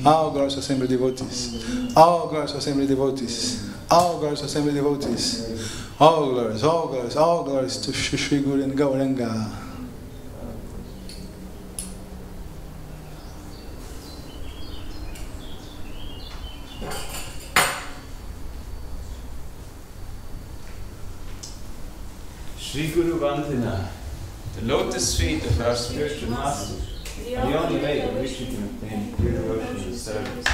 All glorious assembly devotees. All glorious assembly devotees. All glorious assembly devotees. All glories, all glories, all glories to Shri Guru and Gauranga. Sri Guru Vandana, the lotus feet of our spiritual master, are the only way in which we can obtain pure devotion and service.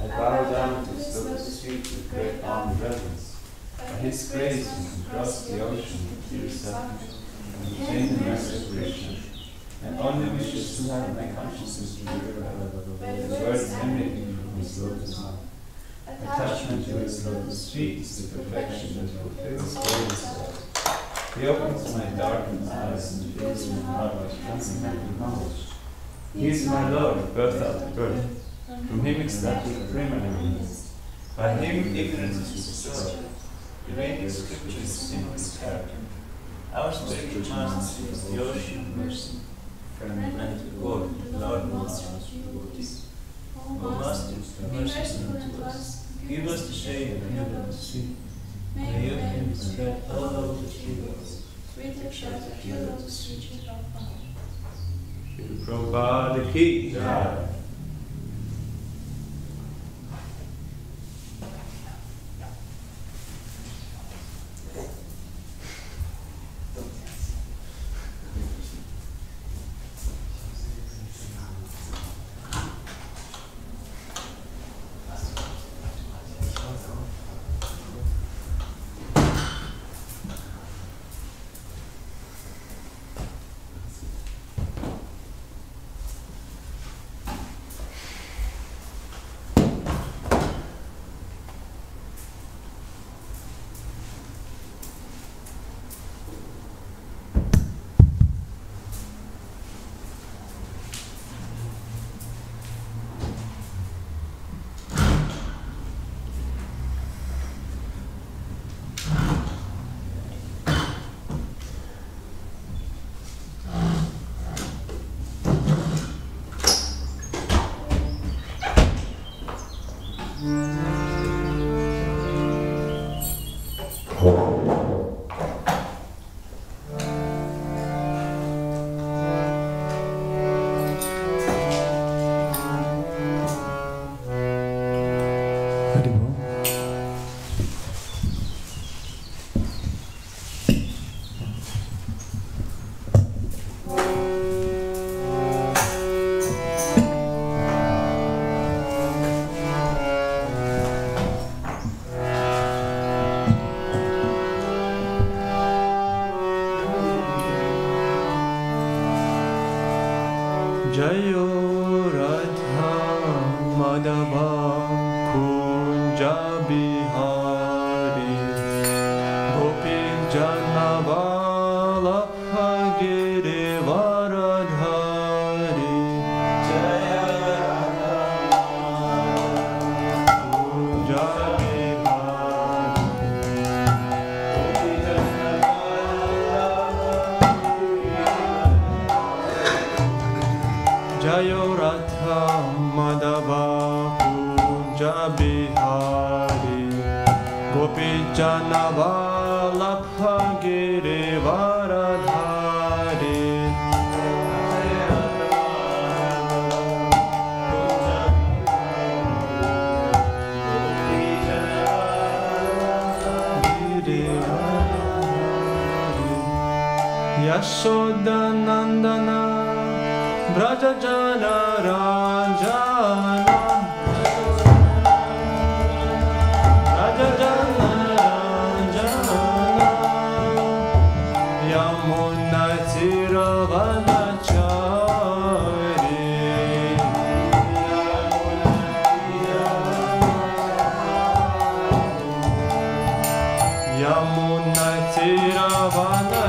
I bow down to his lotus feet with great awe and reverence. By his grace we can cross the ocean of pure suffering and obtain the mercy of Krishna. And only wishes to have my consciousness purified by the words emanating from his lotus mouth. Attachment to his lotus feet is the perfection that fulfills all his love. He opens my darkened eyes and fills my heart with transcendental knowledge. He is my Lord, birth after birth. From him ecstatic preliminaries. By him ignorance is destroyed. The radiant scriptures sing his character. Our spiritual master is the ocean of mercy. And the Lord, the Lord Master of devotees. O Master, have mercy unto us. Give us the shade of your lotus feet. May your hand spread all over the tree worlds. Sweet shadow of your lotus feet. Prabhupada ki jai. Yashodanandana Brajajana Ranjana Brajajana Ranjana Yamuna Tiravanachari Yamuna Tiravanachari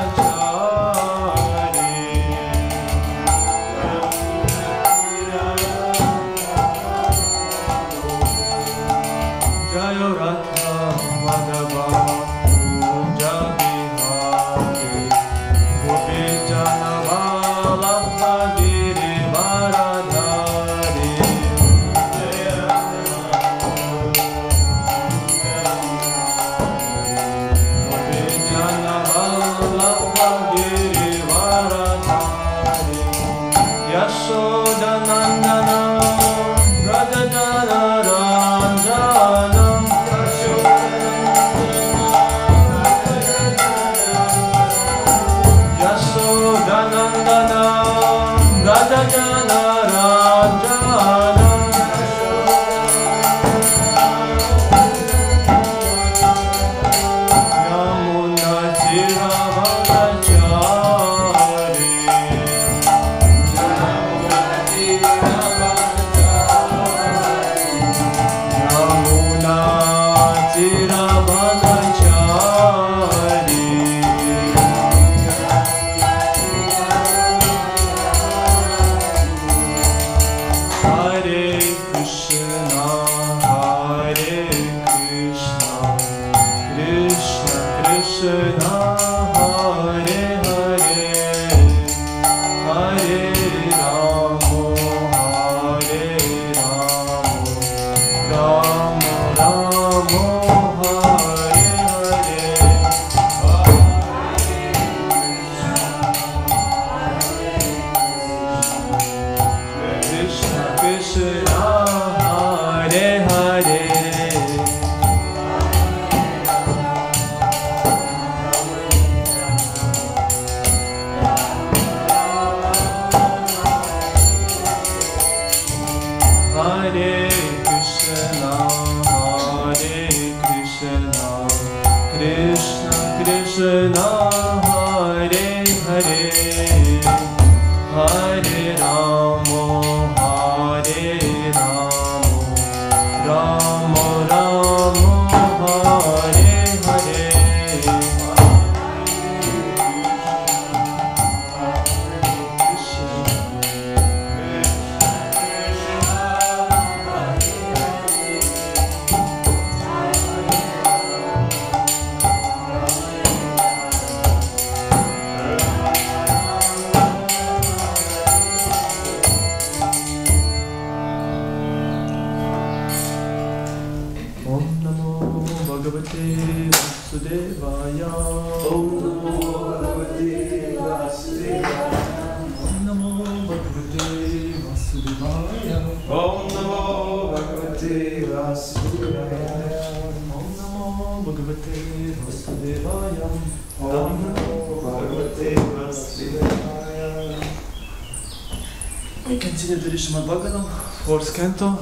We continue the Srimad Bhagavatam, 4th canto,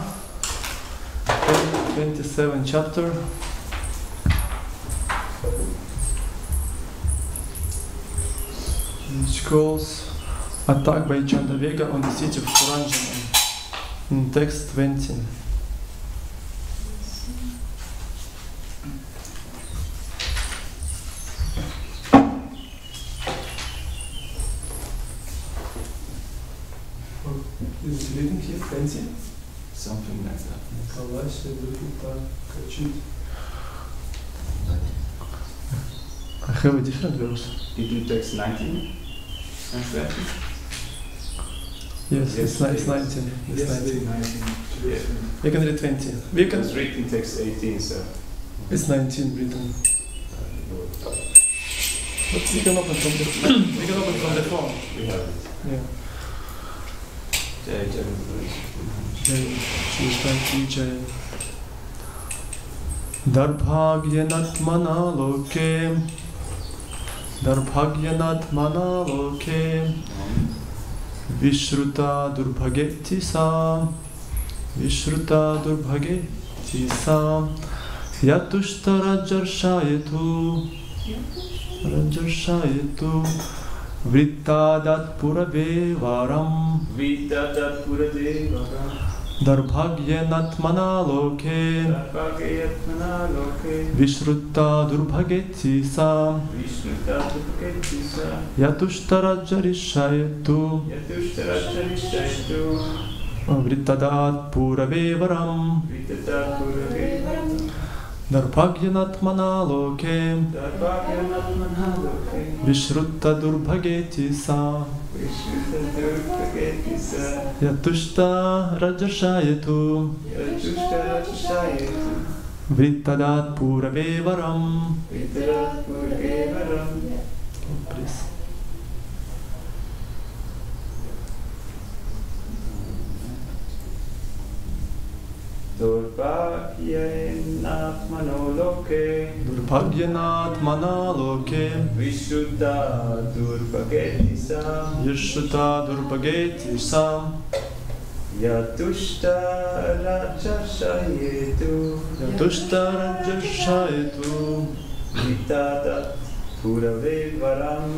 27th chapter. Which calls attack by Chandavega on the city of Puranjana in text 20. Is it reading here? 20? Something like that. I have a different verse. Did you text 19 and 20? Yes, it's 19. It's 19. Yeah. We can read 20. We can. It's written text 18, so. It's 19 written. But we can open from the phone. We have it. Yeah. Jai Jai. Jai. Darbhagyanatmana loke Vishruta durbhageti sa Yatushtarajjarshayetu Vrittadat puravevaram Darbhagyanatmana loke Vishrutta durbhageti sa Yatushtarajjarishayetu Vrittadat puravevaram Darbhagyanatmana loke Vishrutta durbhageti sa Yatushta rajashayetu Vrittadat puravevaram. Please. Durbhagyanatmana loke Vishuddha durbhageti sa Yatushta rajashayetu Vrittadat puravevaram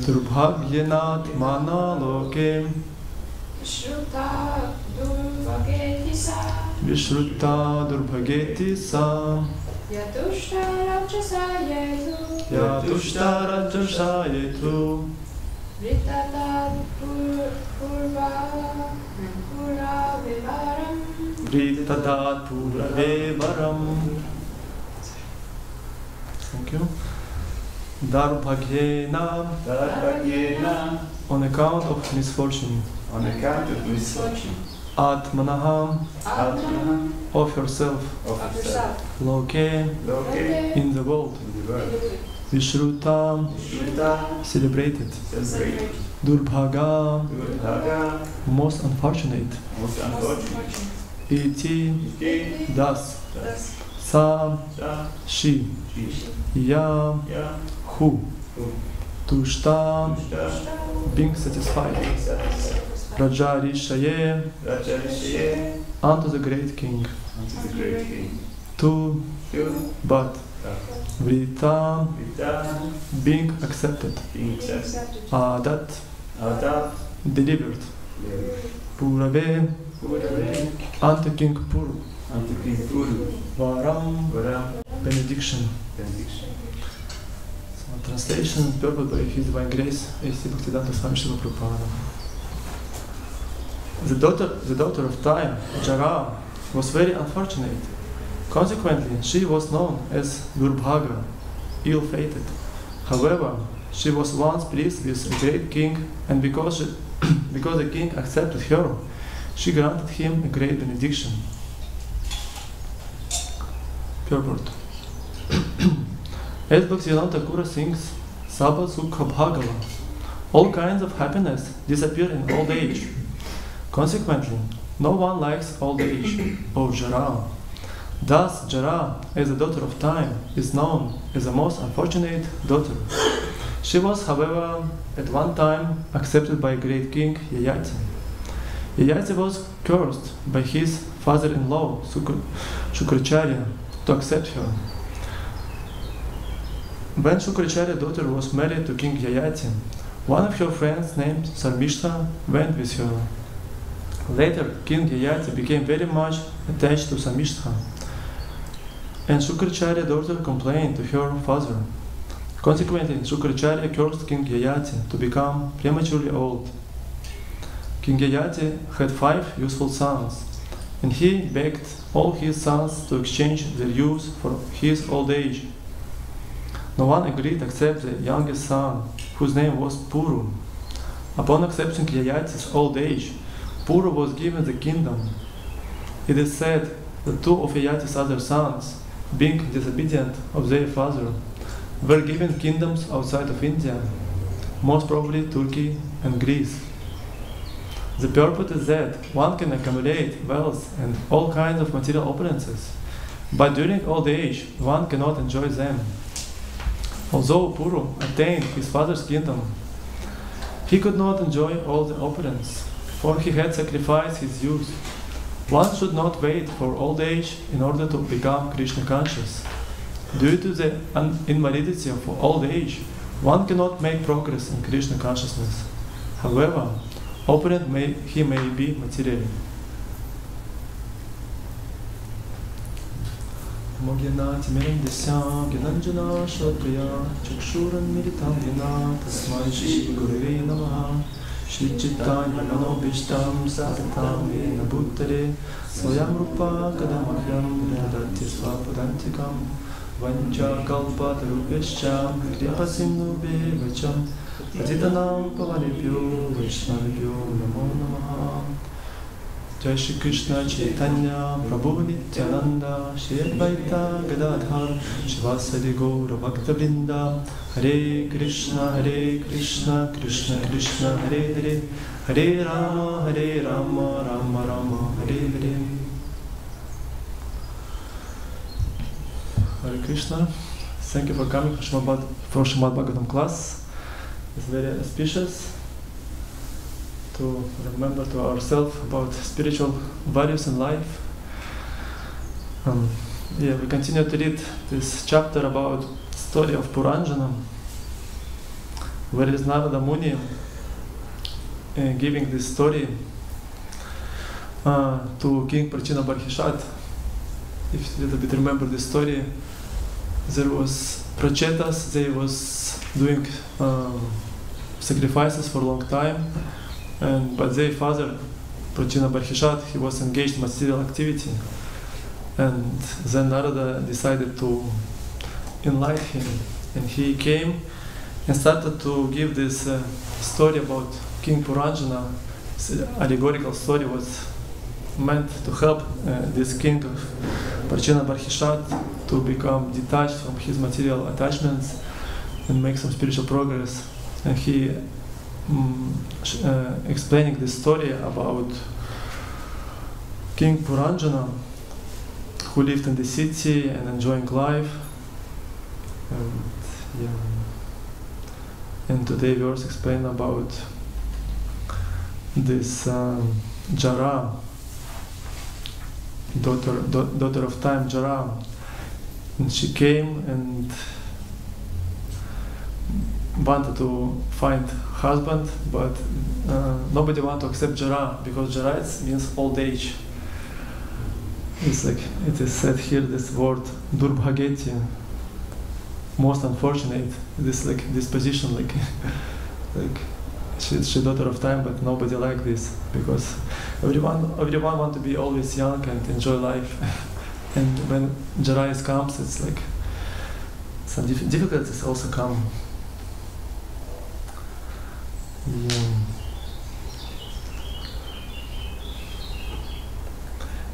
Durbhagyanatmana loke Vishrutta durbhageti sa Yatushta rajashayetu Vrittadat puravevaram. Thank you. Darbhagyena, on account of misfortune. on account of misfortune. Atmanaham, Atmanaham, of yourself, of yourself. Loke, Loke, in the world. in the world. Vishruta, Shruta, celebrated. celebrated. Durbhaga, Durbhaga, most unfortunate. most unfortunate. Iti, Iti, das, das, sa, sa, she, she, ya, ya, who, who, tushta, tushta, being satisfied. satisfied. Rajarishaye, Rajarishaye, unto the great king. unto the great king. To, To, but, vrita, Vita, being accepted. being accepted. Adat, Adat, delivered. Purave, Purave, unto King Puru. unto King Puru. Varam, Varam, benediction. benediction. So, translation purport by His Divine Grace, A.C. Bhaktivedanta Swami Srila Prabhupada. The daughter of Time, Jara, was very unfortunate. Consequently, she was known as Durbhaga, ill-fated. However, she was once pleased with a great king, and because the king accepted her, she granted him a great benediction. Purport. As Bhaktivedanta Thakur sings, Sabha Sukha Bhagava, all kinds of happiness disappear in old age. Consequently, no one likes old age, O Jara. Thus, Jara, as a daughter of Time, is known as the most unfortunate daughter. She was, however, at one time accepted by a great king, Yayati. Yayati was cursed by his father-in-law, Shukracharya, to accept her. When Shukracharya's daughter was married to King Yayati, one of her friends named Sarmishta went with her. Later, King Yayati became very much attached to Sarmishta, and Shukracharya's daughter complained to her father. Consequently, Shukracharya cursed King Yayati to become prematurely old. King Yayati had 5 useful sons, and he begged all his sons to exchange their youth for his old age. No one agreed except the youngest son, whose name was Puru. Upon accepting Yayati's old age, Puru was given the kingdom. It is said that 2 of Yayati's other sons, being disobedient of their father, were given kingdoms outside of India, most probably Turkey and Greece. The purport is that one can accumulate wealth and all kinds of material opulences, but during old age one cannot enjoy them. Although Puru attained his father's kingdom, he could not enjoy all the opulence, for he had sacrificed his youth. One should not wait for old age in order to become Krishna conscious. Due to the invalidity of old age, one cannot make progress in Krishna consciousness. However, opulent he may be materially. Mogyanati Mirandisya Gyananjana Shadriya Chakshuran Militam Yena Tasmai Shri Gurave Namaha Shri Chittanya Manobishtam Satatam Yena Bhuttare Swayam Rupa Kadamahyam Yadati Svapadantikam Vancha Kalpatarupeshcham Kripasimnu Bevacham Patitanam Pavanebhyo Vaishnavibhyo Namo Namaha. Jai Shri Krishna Chaitanya Prabhu Nityananda Shri Advaita Gadadhar Shivasadi Gaura Bhakta Vrinda Hare Krishna Krishna Krishna Hare Hare Hare Rama Rama Rama Hare Hare. Hare Krishna. Thank you for coming for Srimad Bhagavatam class. It's very auspicious to remember to ourselves about spiritual values in life. We continue to read this chapter about story of Puranjana, where is Narada Muni giving this story to King Prachina Barhishat. If you a little bit remember this story, there was Prachetas, they was doing sacrifices for a long time, but their father, Prachina Barhishat, he was engaged in material activity. And then Narada decided to enlighten him. And he came and started to give this story about King Puranjana allegorical story was meant to help this king of Prachina Barhishat to become detached from his material attachments and make some spiritual progress. And he explaining this story about King Puranjana, who lived in the city and enjoying life. And today verse explain about this Jara, daughter of time, Jara, and she came and wanted to find husband, but nobody wanted to accept Jara, because Jara means old age. It's like it is said here, this word Durbhageti, most unfortunate. This position, like she's daughter of time, but nobody like this, because everyone want to be always young and enjoy life. And when Jara comes, it's like some difficulties also come.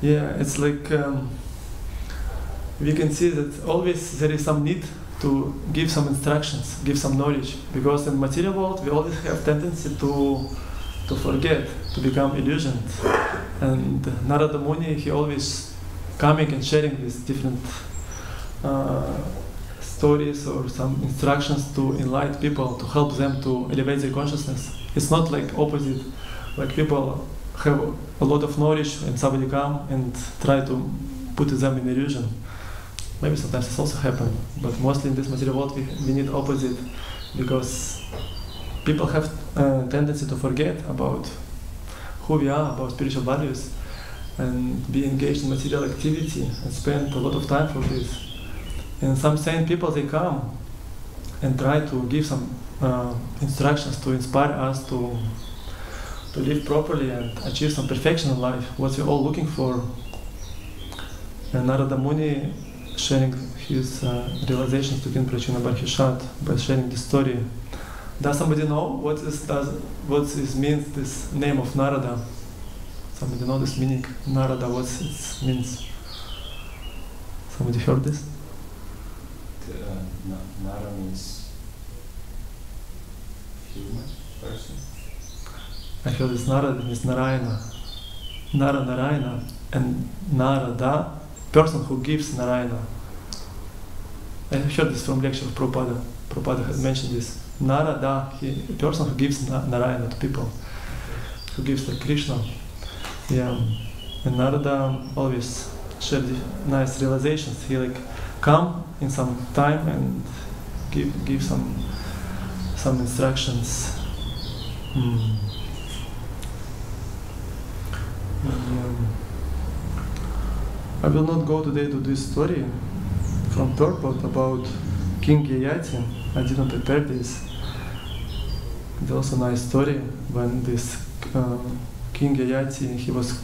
Yeah, it's like we can see that always there is some need to give some instructions, give some knowledge, because in material world we always have tendency to forget, to become illusioned. And Narada Muni, he always coming and sharing these different stories or some instructions to enlighten people, to help them to elevate their consciousness. It's not like opposite, like people have a lot of knowledge and somebody come and try to put them in illusion. Maybe sometimes this also happens, but mostly in this material world we need opposite, because people have a tendency to forget about who we are, about spiritual values, and be engaged in material activity and spend a lot of time for this. And some sane people, they come and try to give some instructions to inspire us to live properly and achieve some perfection in life, what we're all looking for. And Narada Muni sharing his realizations to King Prachina Barhishat by sharing this story. Does somebody know what means this name of Narada? Somebody know this meaning? Narada, what it means? Somebody heard this? Nara means human person. I heard this Narada means Narayana. Narayana, and Narada, person who gives Narayana. I heard this from lecture of Prabhupada. Prabhupada had mentioned this. Narada, a person who gives Narayana to people, who gives like Krishna. Yeah, and Narada always shared nice realizations. He like come in some time and give some instructions. I will not go today to this story from purport about King Yayati. I didn't prepare this. It's also a nice story when this King Yayati, he was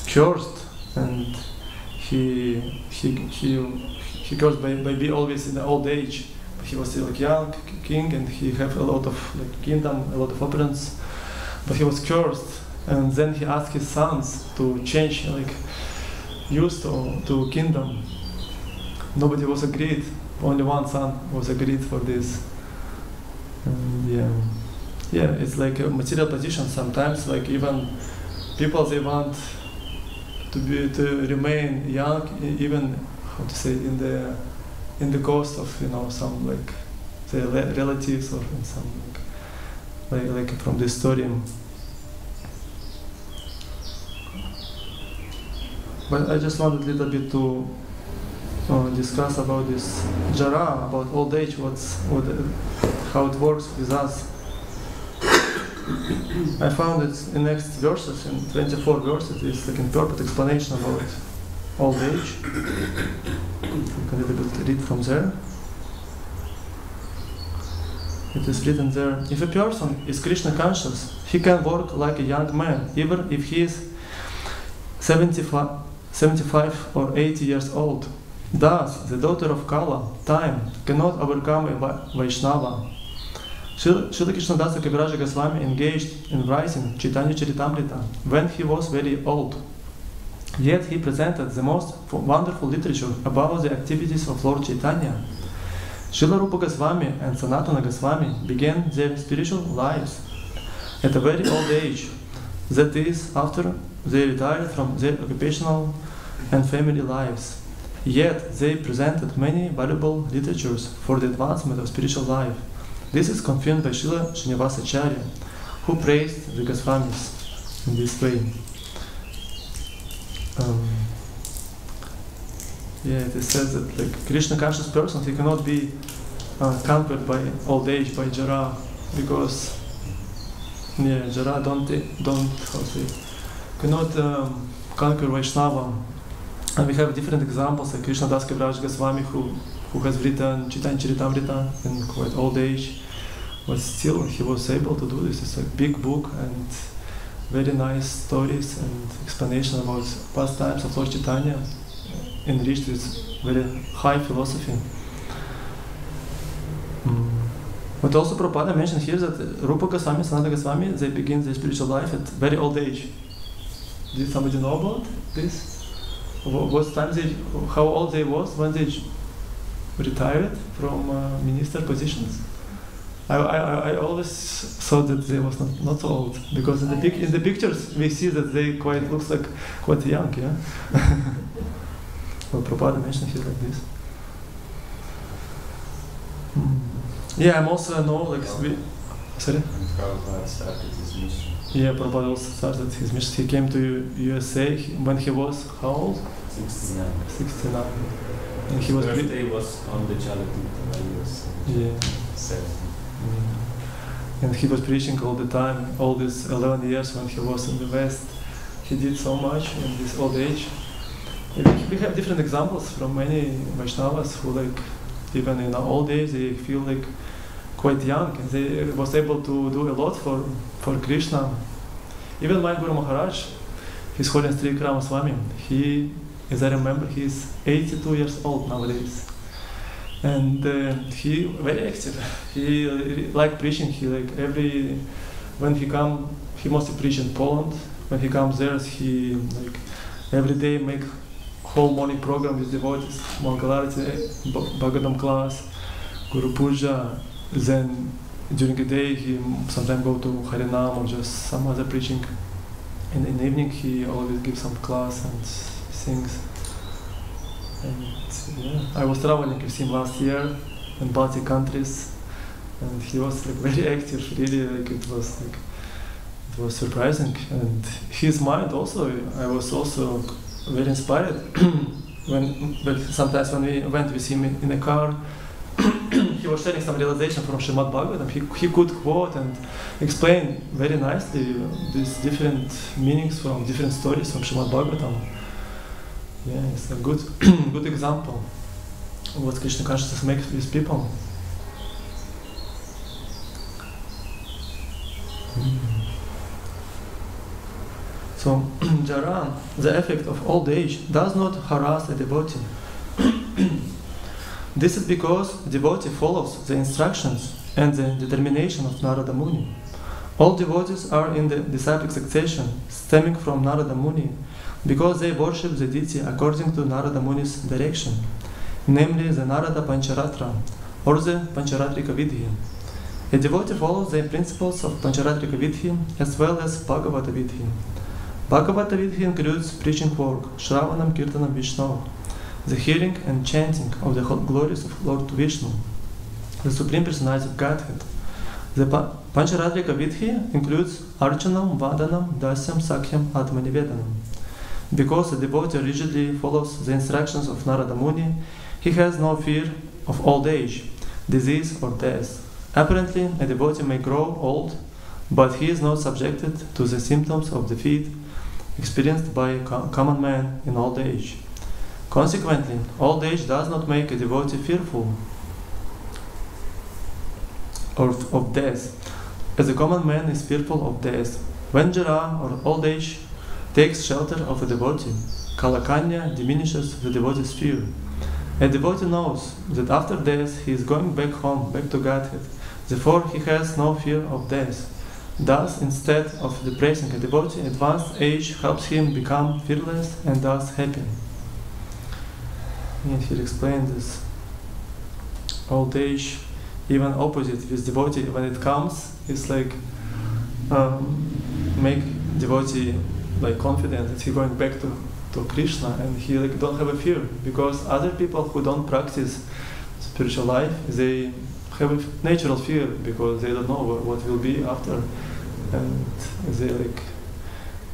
cursed, and he cursed by being always in the old age. But he was still like young king, and he had a lot of like kingdom, a lot of opulence. But he was cursed, and then he asked his sons to change, like use to kingdom. Nobody was agreed. Only one son was agreed for this. And yeah, it's like a material position sometimes. Like even people, they want to remain young, even how to say in the ghost of some like say relatives, or in some like from this story. But I just wanted a little bit to discuss about this Jara, about old age, how it works with us. I found it in next verses, in 24 verses, it's like in purport explanation about old age. You can a little bit read from there. It is written there, if a person is Krishna conscious, he can work like a young man, even if he is 75 or 80 years old. Thus, the daughter of Kala, time, cannot overcome a Vaishnava. Srila Krishna Dasa Kaviraja Goswami engaged in writing Chaitanya Charitamrita when he was very old. Yet he presented the most wonderful literature about the activities of Lord Chaitanya. Srila Rupa Goswami and Sanatana Goswami began their spiritual lives at a very old age, that is, after they retired from their occupational and family lives. Yet they presented many valuable literatures for the advancement of spiritual life. This is confirmed by Srila Srinivasa Acharya, who praised the Goswamis in this way. It is said that like Krishna conscious person, he cannot be conquered by old age, by Jara, because Jara cannot conquer Vaishnava. And we have different examples, like Krishna Das Kaviraja Goswami, who has written Chaitanya Charitamrita in quite old age, but still he was able to do this. It's a big book and very nice stories and explanation about pastimes of Lord Chaitanya, enriched with very high philosophy. But also Prabhupada mentioned here that Rupa Goswami and Sanatana Goswami, they begin their spiritual life at very old age. Did somebody know about this? What time how old they was when they retired from minister positions? I always thought that they was not so old, because in the pictures we see that they looks like quite young, yeah. Well, Prabhupada mentioned here like this. Yeah, I'm also know sorry. And Prabhupada started his mission. Yeah, Prabhupada also started his mission. He came to USA when he was how old? 69. 69. And he His birthday was on the Chalatita when he was 70. Yeah. And he was preaching all the time, all these 11 years when he was in the West. He did so much in this old age. We have different examples from many Vaishnavas who even in old age they feel quite young, and they was able to do a lot for Krishna. Even my Guru Maharaj, His Holiness Sri Ramaswamy, he, as I remember, he's 82 years old nowadays. And he very active. He liked preaching. He when he come, he mostly preach in Poland. When he comes there, he every day make whole morning program with devotees, Mangalarati, Bhagavatam class, Guru Puja. Then during the day he sometimes go to Harinam or just some other preaching. And in the evening he always gives some class and sings. And yeah, I was traveling with him last year in Baltic countries, and he was very active. Really, it was surprising. And his mind also, I was also very inspired when sometimes when we went with him in a car. He was sharing some realization from Srimad Bhagavatam. He could quote and explain very nicely these different meanings from different stories from Srimad Bhagavatam. Yeah, it's a good good example of what Krishna consciousness makes with people. So, Jara, the effect of old age, does not harass a devotee. This is because the devotee follows the instructions and the determination of Narada Muni. All devotees are in the disciplic succession stemming from Narada Muni because they worship the deity according to Narada Muni's direction, namely the Narada Pancharatra or the Pancharatrika Vidhi. A devotee follows the principles of Pancharatrika Vidhi as well as Bhagavata Vidhi. Bhagavata Vidhi includes preaching work, Shravanam Kirtanam Vishnu, the hearing and chanting of the glories of Lord Vishnu, the Supreme Personality of Godhead. The Pancharatrika Vidhi includes Archanam, Vadanam, Dasyam, Sakhyam, Atmanivedanam. Because the devotee rigidly follows the instructions of Narada Muni, he has no fear of old age, disease or death. Apparently, a devotee may grow old, but he is not subjected to the symptoms of defeat experienced by a common man in old age. Consequently, old age does not make a devotee fearful of death, as a common man is fearful of death. When Jara or old age takes shelter of a devotee, Kalakanya diminishes the devotee's fear. A devotee knows that after death he is going back home, back to Godhead. Therefore, he has no fear of death. Thus, instead of depressing a devotee, advanced age helps him become fearless and thus happy. And he explained this. Old age, even opposite with devotee, when it comes, it's like make devotee like confident that he's going back to Krishna, and he like don't have a fear, because other people who don't practice spiritual life, they have a natural fear because they don't know what will be after, and they like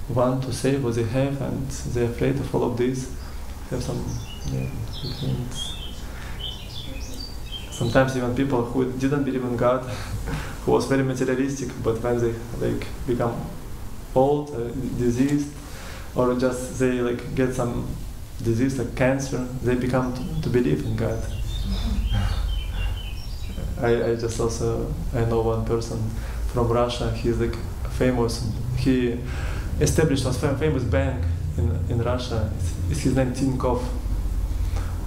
want to save what they have, and they're afraid of all of this. Have some sometimes even people who didn't believe in God, who was very materialistic, but when they like become old, diseased, or just they like get some disease like cancer, they become to believe in God. I just also, I know one person from Russia, he's like famous, he established a famous bank in Russia, it's his name Tinkov,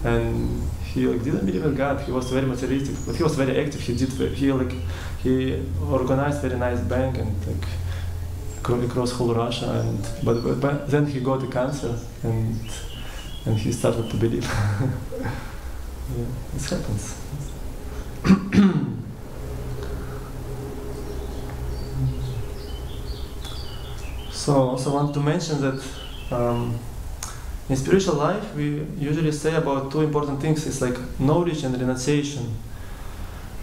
and he like didn't believe in God, he was very materialistic, but he was very active, he organized very nice bank and like across whole Russia, and but then he got the cancer, and he started to believe. Yeah, this happens. So I also want to mention that in spiritual life we usually say about two important things. It's like knowledge and renunciation.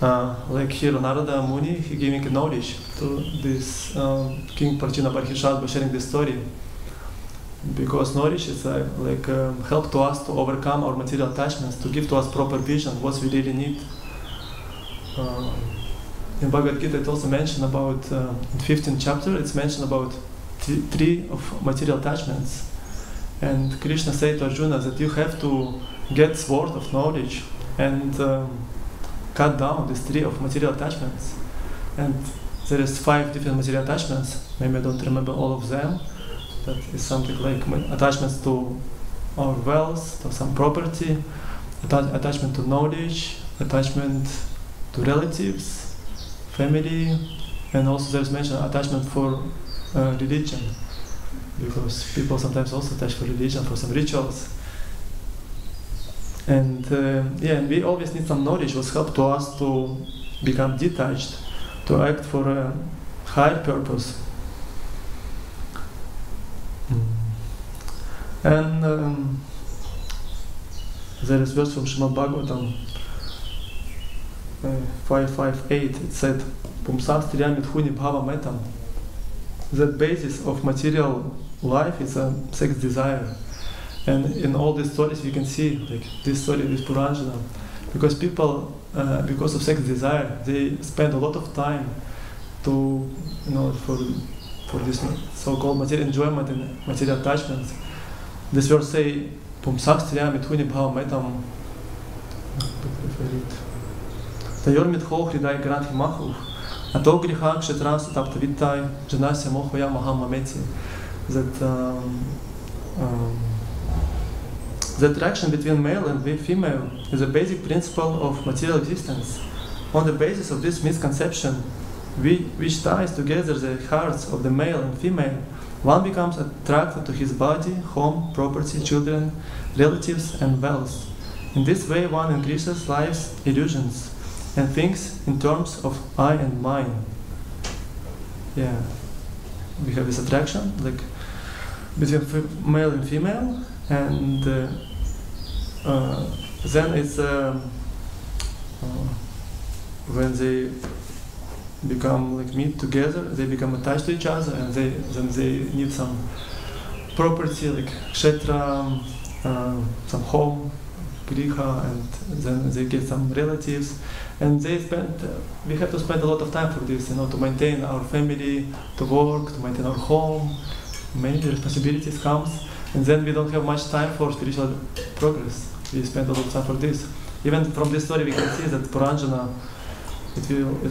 Like here Narada Muni, he giving knowledge to this King Prachina Parhishat by sharing this story. Because knowledge is help to us to overcome our material attachments, to give to us proper vision, what we really need. In Bhagavad Gita it also mentioned about, in 15th chapter, it's mentioned about three of material attachments. And Krishna said to Arjuna that you have to get sword of knowledge and cut down these three of material attachments. And there is 5 different material attachments. Maybe I don't remember all of them. That is something like attachments to our wealth, to some property, attachment to knowledge, attachment to relatives, family, and also there's mentioned attachment for religion, because people sometimes also attach for religion, for some rituals. And and we always need some knowledge which help to us to become detached, to act for a higher purpose. And there is verse from Srimad Bhagavatam 558. It said, "Pumsam striyam mithuni bhava metam." The basis of material life is a sex desire. And in all these stories we can see, like this story with Puranjana, because people, because of sex desire, they spend a lot of time to, for this so-called material enjoyment and material attachments. This verse say, "Pumsak striyam mithuni bhava metam." Tayor mitho hridai granthi mahu. Ato griha kshetrans taptavitai janasya mohoya mahamameti. The attraction between male and female is a basic principle of material existence. On the basis of this misconception, which ties together the hearts of the male and female, one becomes attracted to his body, home, property, children, relatives, and wealth. In this way, one increases life's illusions and thinks in terms of I and mine. Yeah, we have this attraction, like between male and female, and then it's when they become like meet together, they become attached to each other, and then they need some property like kshetra, some home, griha, and then they get some relatives, and we have to spend a lot of time for this, to maintain our family, to work, to maintain our home. Many responsibilities comes, and then we don't have much time for spiritual progress. We spend a lot of time for this. Even from this story we can see that Puranjana, it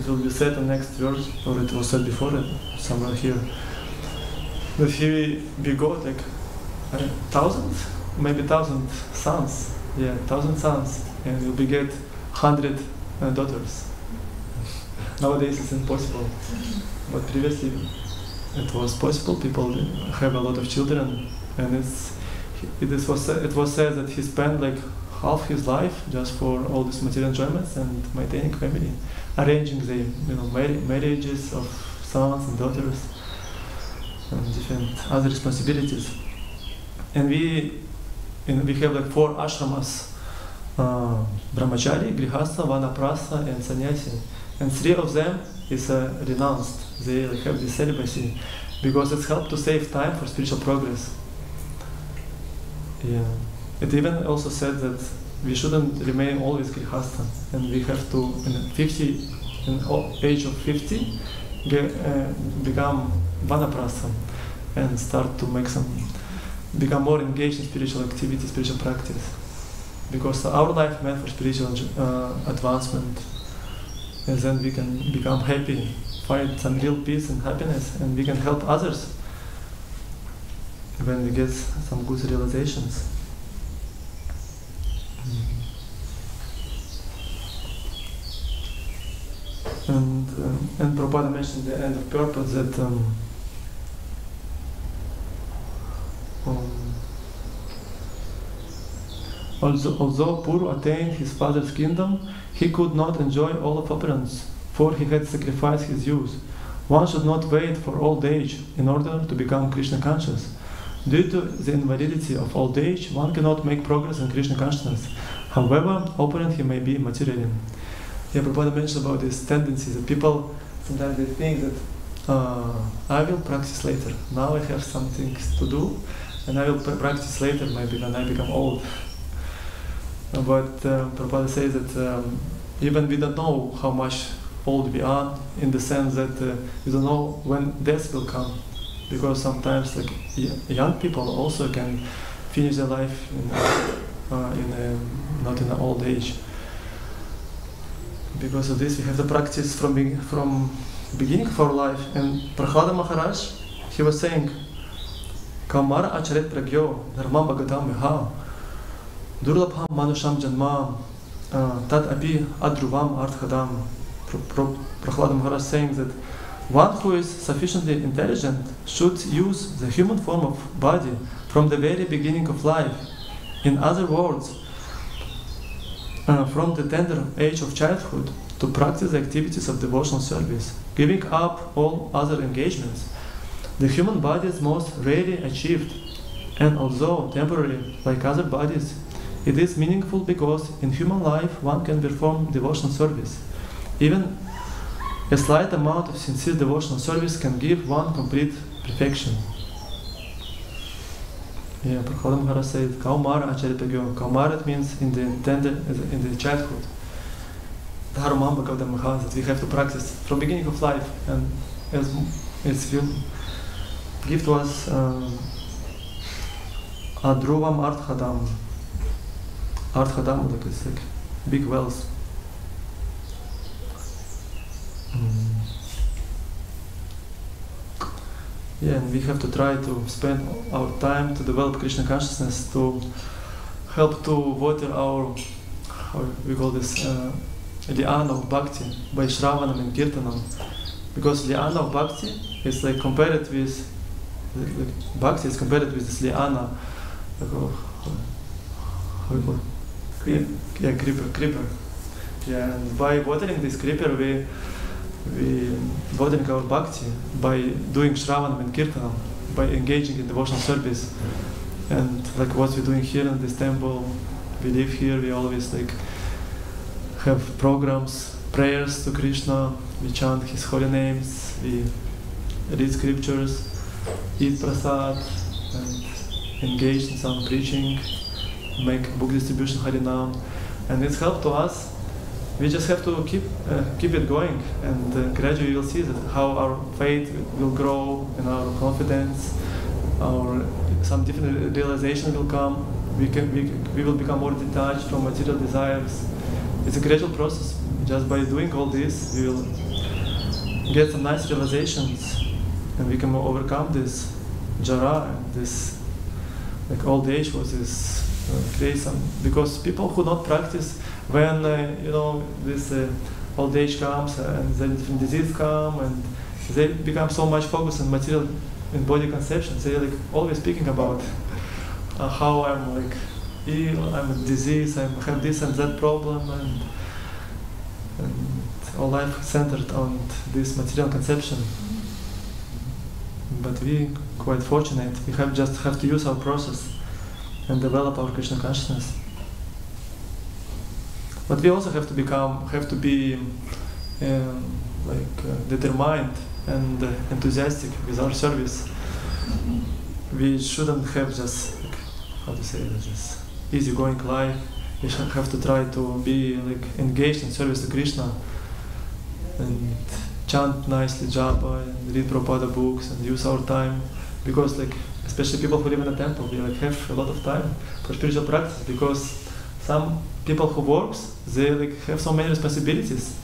will be said in the next verse, or it was said before somewhere here, that he begot like 1,000, maybe 1,000 sons. Yeah, 1,000 sons, and will beget 100 daughters. Nowadays it's impossible, but previously it was possible. People have a lot of children, and it was said that he spent like half his life just for all these material enjoyments and maintaining family, arranging the marriages of sons and daughters and different other responsibilities. And we have like 4 ashramas: brahmachari, grihastha, vanaprastha, and sannyasi. And 3 of them is renounced. They like have this celibacy because it's helped to save time for spiritual progress. Yeah. It even also said that we shouldn't remain always grihastha, and we have to, in age of 50, become vanaprastha and start to become more engaged in spiritual activity, spiritual practice. Because our life meant for spiritual advancement, and then we can become happy, find some real peace and happiness, and we can help others when we get some good realizations. And Prabhupada mentioned at the end of purpose that although Puru attained his father's kingdom, he could not enjoy all of opulence, for he had sacrificed his youth. One should not wait for old age in order to become Krishna conscious. Due to the invalidity of old age, one cannot make progress in Krishna consciousness, however opulent he may be materially. Yeah, Prabhupada mentioned about this tendency that people sometimes they think that I will practice later. Now I have some things to do, and I will practice later, maybe when I become old. But Prabhupada says that even we don't know how much old we are, in the sense that we don't know when death will come, because sometimes like young people also can finish their life not in an old age. Because of this, we have to practice from beginning of our life. And Prahlada Maharaj, he was saying, Kamara acharet pragyo dharmam bhagatam viha durlabham manusham janma tat api adruvam arthadam. Prahlada Maharaj saying that one who is sufficiently intelligent should use the human form of body from the very beginning of life. In other words, from the tender age of childhood to practice the activities of devotional service, giving up all other engagements. The human body is most rarely achieved, and although temporary like other bodies, it is meaningful because in human life one can perform devotional service. Even a slight amount of sincere devotional service can give one complete perfection. Yeah, Prahlada Maharaj said, Kaumara Acharipagyo. Kaumara, it means in the childhood. Dharmam Bhagavatam Maharaj, that we have to practice from beginning of life, and as will give to us Adruvam Arthadam. Arthadam, like it's like big wells. Yeah, and we have to try to spend our time to develop Krishna consciousness, to help to water our, how we call this, liana of bhakti, by Shravanam and Kirtanam. Because liana of bhakti is like compared with, bhakti is compared with this liana, like, how we call it? Creeper. Yeah, and by watering this creeper, we watering our bhakti by doing Shravanam and Kirtanam, by engaging in devotional service. And like what we're doing here in this temple, we live here, we always like have programs, prayers to Krishna, we chant his holy names, we read scriptures, eat prasad, and engage in some preaching, make book distribution, Harinam, and it's helped to us. We just have to keep it going, and gradually you'll see that how our faith will grow and our confidence, some different realization will come. We will become more detached from material desires. It's a gradual process. Just by doing all this, we will get some nice realizations, and we can overcome this jara and this like old age was this create some, because people who not practice, when this old age comes and then different disease come, and they become so much focused on material and body conception. They're like always speaking about how I'm like ill, I'm a disease, I have this and that problem, and all life centered on this material conception. But we quite fortunate. We just have to use our process and develop our Krishna consciousness. But we also have to be determined and enthusiastic with our service. We shouldn't have just this easygoing life. We should have to try to be engaged in service to Krishna and chant nicely japa and read Prabhupada books and use our time, because especially people who live in a temple, we have a lot of time for spiritual practice, because some people who works, they have so many responsibilities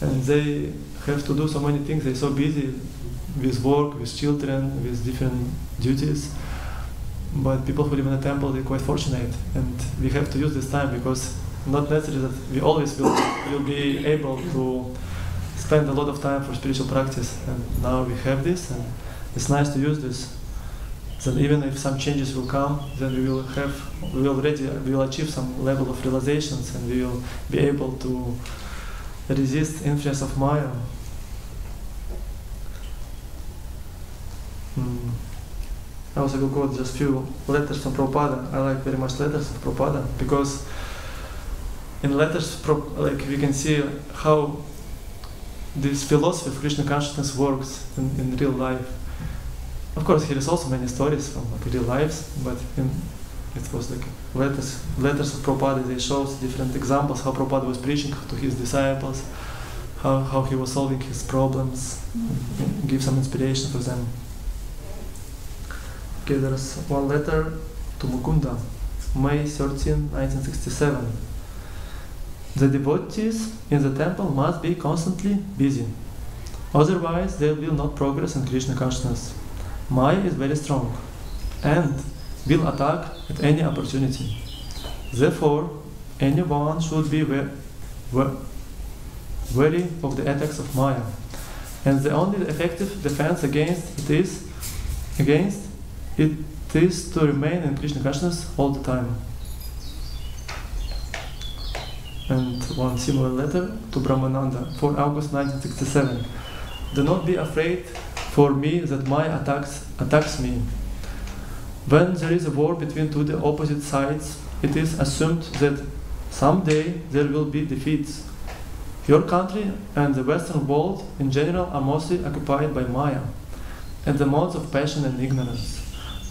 and they have to do so many things. They're so busy with work, with children, with different duties. But people who live in a temple, they're quite fortunate, and we have to use this time, because not necessarily that we always will be able to spend a lot of time for spiritual practice, and now we have this, and it's nice to use this. Then even if some changes will come, then we will achieve some level of realizations, and we will be able to resist influence of Maya. I also will quote just few letters from Prabhupada. I like very much letters of Prabhupada, because in letters we can see how this philosophy of Krishna consciousness works in real life. Of course, here is also many stories from real lives, but it was letters of Prabhupada. They show different examples how Prabhupada was preaching to his disciples, how he was solving his problems, give some inspiration for them. Okay, there's one letter to Mukunda, May 13, 1967. The devotees in the temple must be constantly busy, otherwise they will not progress in Krishna consciousness. Maya is very strong and will attack at any opportunity. Therefore, anyone should be wary of the attacks of Maya, and the only effective defense against it is to remain in Krishna consciousness all the time. And one similar letter to Brahmananda, 4 August 1967. Do not be afraid for me that Maya attacks me. When there is a war between two the opposite sides, it is assumed that someday there will be defeats. Your country and the Western world in general are mostly occupied by Maya and the modes of passion and ignorance.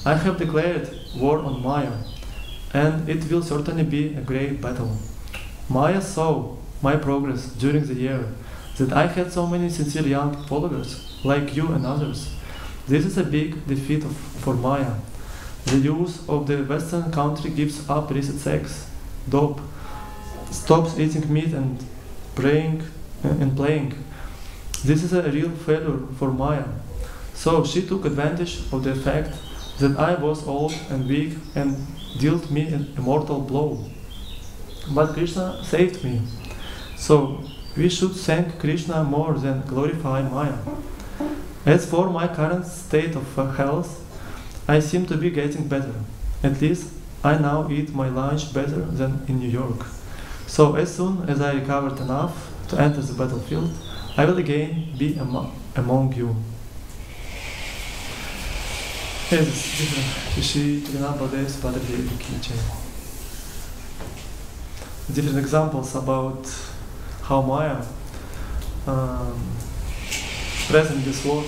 I have declared war on Maya, and it will certainly be a great battle. Maya saw my progress during the year, that I had so many sincere young followers, like you and others. This is a big defeat for Maya. The youth of the Western country gives up illicit sex, dope, stops eating meat and playing. This is a real failure for Maya. So she took advantage of the fact that I was old and weak and dealt me an immortal blow. But Krishna saved me. So we should thank Krishna more than glorify Maya. As for my current state of health, I seem to be getting better. At least I now eat my lunch better than in New York. So as soon as I recovered enough to enter the battlefield, I will again be among you. Different examples about how Maya present this world.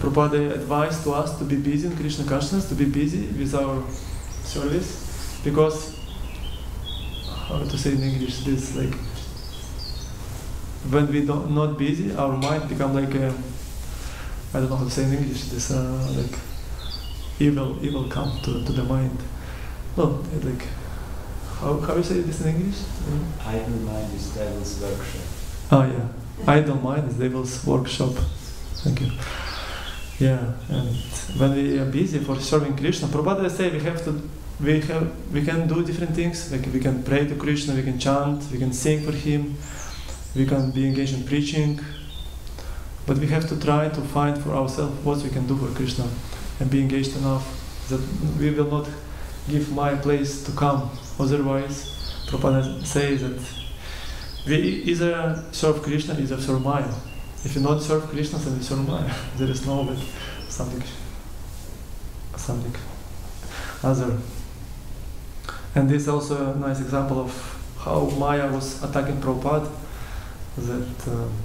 Prabhupada advised to us to be busy in Krishna consciousness, to be busy with our service, because, how to say in English, this when we not busy, our mind become I don't know how to say in English, this evil come to the mind. No, how you say this in English? Idle mind is devil's workshop. Oh yeah, idle mind is devil's workshop. Thank you. Yeah, and when we are busy for serving Krishna, Prabhupada say we have to we can do different things. Like we can pray to Krishna, we can chant, we can sing for him, we can be engaged in preaching. But we have to try to find for ourselves what we can do for Krishna and be engaged enough that we will not give my place to come. Otherwise, Prabhupada says that we either serve Krishna, either serve Maya. If you not serve Krishna, then you serve Maya. There is no like, something other. And this is also a nice example of how Maya was attacking Prabhupada. That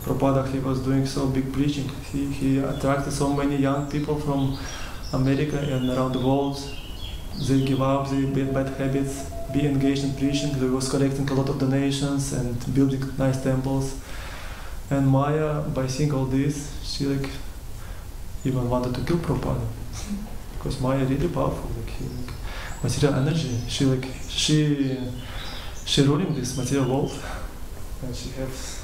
Prabhupada, he was doing so big preaching. He attracted so many young people from America and around the world. They give up their bad habits, be engaged in preaching. They was collecting a lot of donations and building nice temples. And Maya, by seeing all this, she like even wanted to kill Prabhupada. Because Maya really powerful, like material energy. She ruling this material world, and she has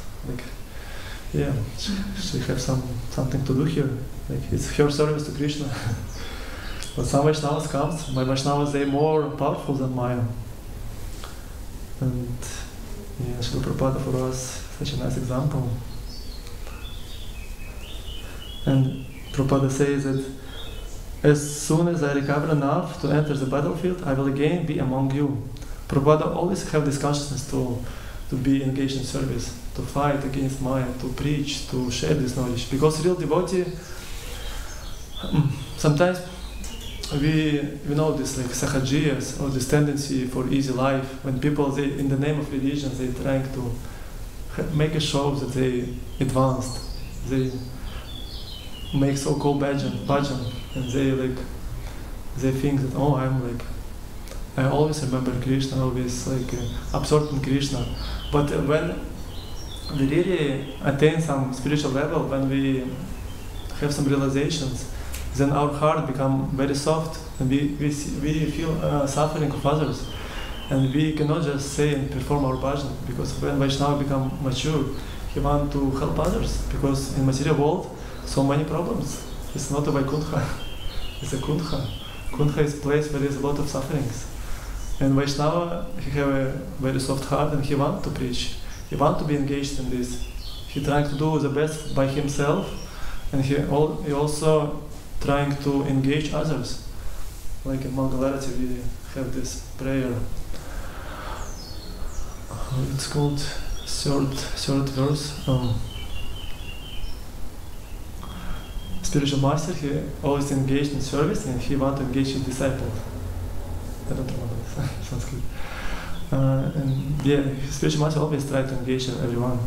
she has something to do here. Like it's her service to Krishna. But some Vaishnavas comes. My Vaishnavas, they're more powerful than Maya. And yeah, Srila Prabhupada for us such a nice example. And Prabhupada says that as soon as I recover enough to enter the battlefield, I will again be among you. Prabhupada always have this consciousness to be engaged in service, to fight against Maya, to preach, to share this knowledge. Because real devotee, sometimes we know this like sahajiyas, or this tendency for easy life. When people, they, in the name of religion, they trying to make a show that they advanced. They make so-called bhajan, and they think that, oh, I always remember Krishna, always absorbed in Krishna. But when we really attain some spiritual level, when we have some realizations, then our heart become very soft, and we feel suffering of others, and we cannot just say and perform our bhajan, because when Vaishnava become mature, he want to help others, because in material world so many problems. It's not a Vaikuntha, it's a Kuntha. Kuntha is a place where there is a lot of sufferings. And Vaishnava, he have a very soft heart, and he want to preach. He want to be engaged in this. He trying to do the best by himself, and he also trying to engage others. Like in Mangalarati, we have this prayer. It's called third verse. Spiritual master, he always engaged in service, and he want to engage his disciples. I don't remember this. Sounds good. And yeah, spiritual master always try to engage everyone.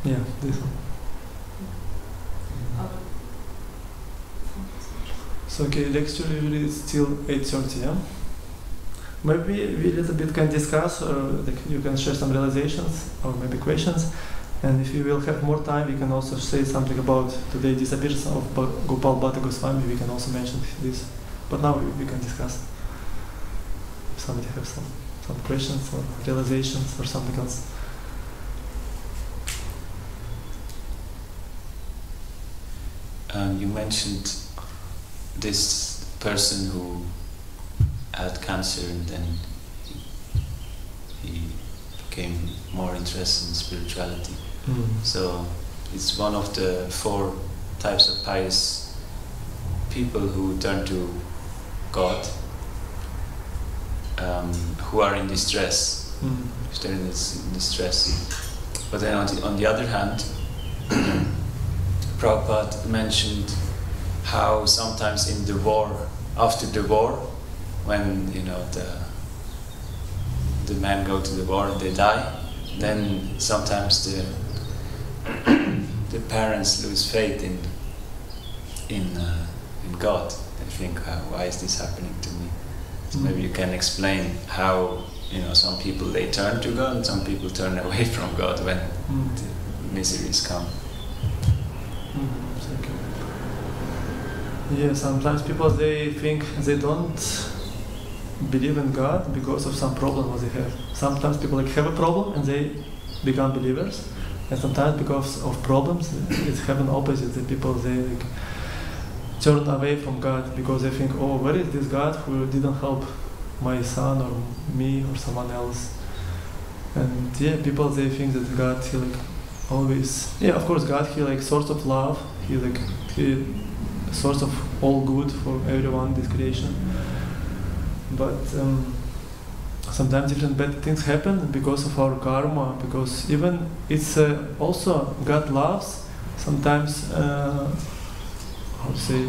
Yeah, this one. So okay, lecture usually is till 8:30. Yeah. Maybe we a little bit can discuss, or you can share some realizations, or maybe questions. And if you will have more time, we can also say something about today's disappearance of Gopal Bhatta Goswami. We can also mention this. But now we can discuss. If somebody has some questions or realizations or something else. You mentioned this person who had cancer, and then he became more interested in spirituality. So it's one of the 4 types of pious people who turn to God, who are in distress. If they're in distress. But then on the other hand, Prabhupada mentioned how sometimes in the war, after the war, when the men go to the war and they die, then sometimes the parents lose faith in God. They think, why is this happening to me? So maybe you can explain how some people they turn to God, and some people turn away from God when the miseries come. Yeah, sometimes people they think they don't believe in God because of some problem that they have. Sometimes people have a problem and they become believers, And sometimes because of problems, it happens opposite. The people, they like, turn away from God because they think, oh, where is this God who didn't help my son or me or someone else? And yeah, people, they think that God, he like always, yeah, of course, God, he like source of love, he source of all good for everyone, this creation. But sometimes different bad things happen because of our karma, because even it's also God loves, sometimes, how to say,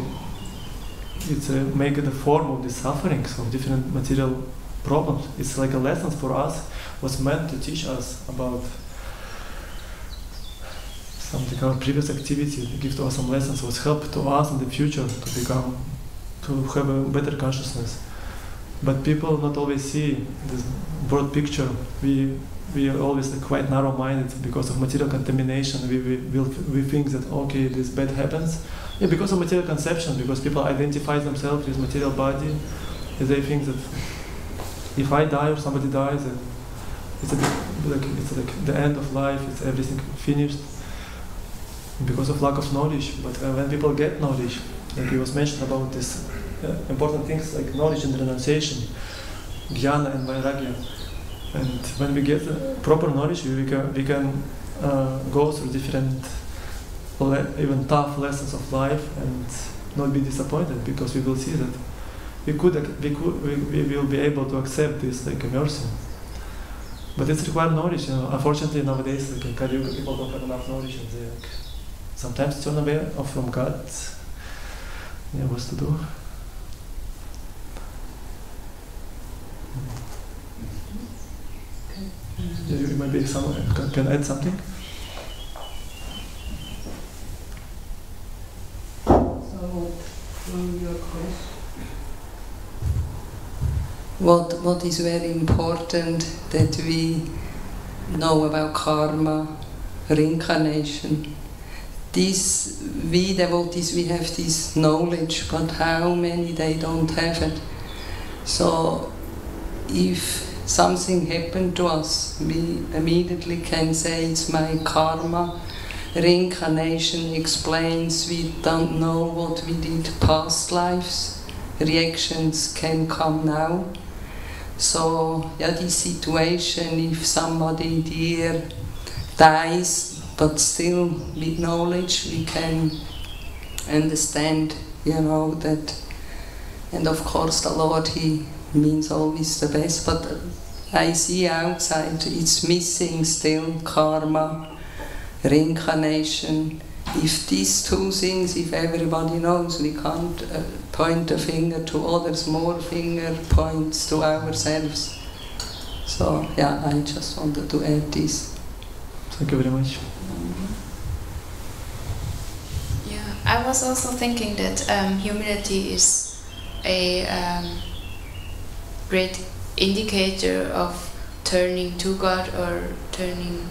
it's make it a form of the sufferings of different material problems. It's like a lesson for us, was meant to teach us about something, our previous activity, give to us some lessons, was help to us in the future to become, to have a better consciousness. But people not always see this broad picture. We are always quite narrow-minded because of material contamination. We think that, okay, this bad happens. Yeah, because of material conception, because people identify themselves with material body, they think that if I die or somebody dies, it's like the end of life, it's everything finished because of lack of knowledge. But when people get knowledge, like it was mentioned about this important things like knowledge and renunciation, jnana and vairagya. And when we get proper knowledge, we can go through different, even tough lessons of life and not be disappointed, because we will see that we will be able to accept this like a mercy. But it's required knowledge. You know, unfortunately nowadays, like in Kali Yuga, people don't have enough knowledge, and they like, sometimes turn away from God. Yeah, what's to do? You maybe someone can add something. What is very important that we know about karma, reincarnation. We devotees, we have this knowledge, but how many they don't have it. So if something happened to us, we immediately can say it's my karma. Reincarnation explains we don't know what we did past lives. Reactions can come now. So, yeah, this situation, if somebody dear dies, but still with knowledge, we can understand, you know, that. And of course, the Lord, He means always the best, but I see outside it's missing still karma, reincarnation. If these two things, if everybody knows, we can't point a finger to others, more finger points to ourselves. So yeah, I just wanted to add this. Thank you very much. Yeah, I was also thinking that humility is a great indicator of turning to God or turning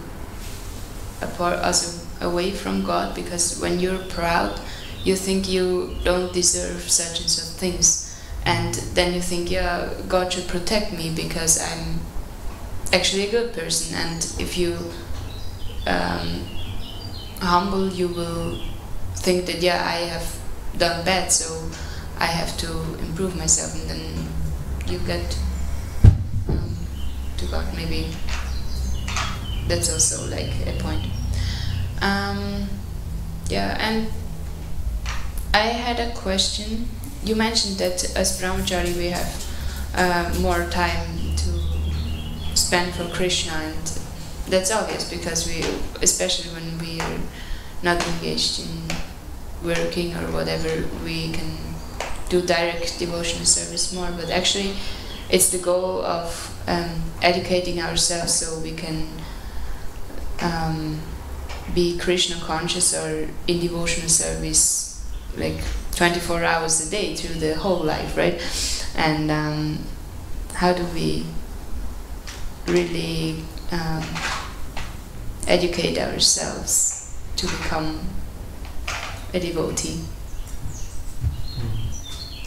away from God, because when you're proud, you think you don't deserve such and such things, and then you think, yeah, God should protect me because I'm actually a good person. And if you humble, you will think that, yeah, I have done bad, so I have to improve myself, and then you get to God. Maybe that's also like a point. Yeah, and I had a question. You mentioned that as brahmachari we have more time to spend for Krishna, and that's obvious because we, especially when we are not engaged in working or whatever, we can do direct devotional service more. But actually, it's the goal of educating ourselves so we can be Krishna conscious or in devotional service like 24 hours a day through the whole life, right? And how do we really educate ourselves to become a devotee?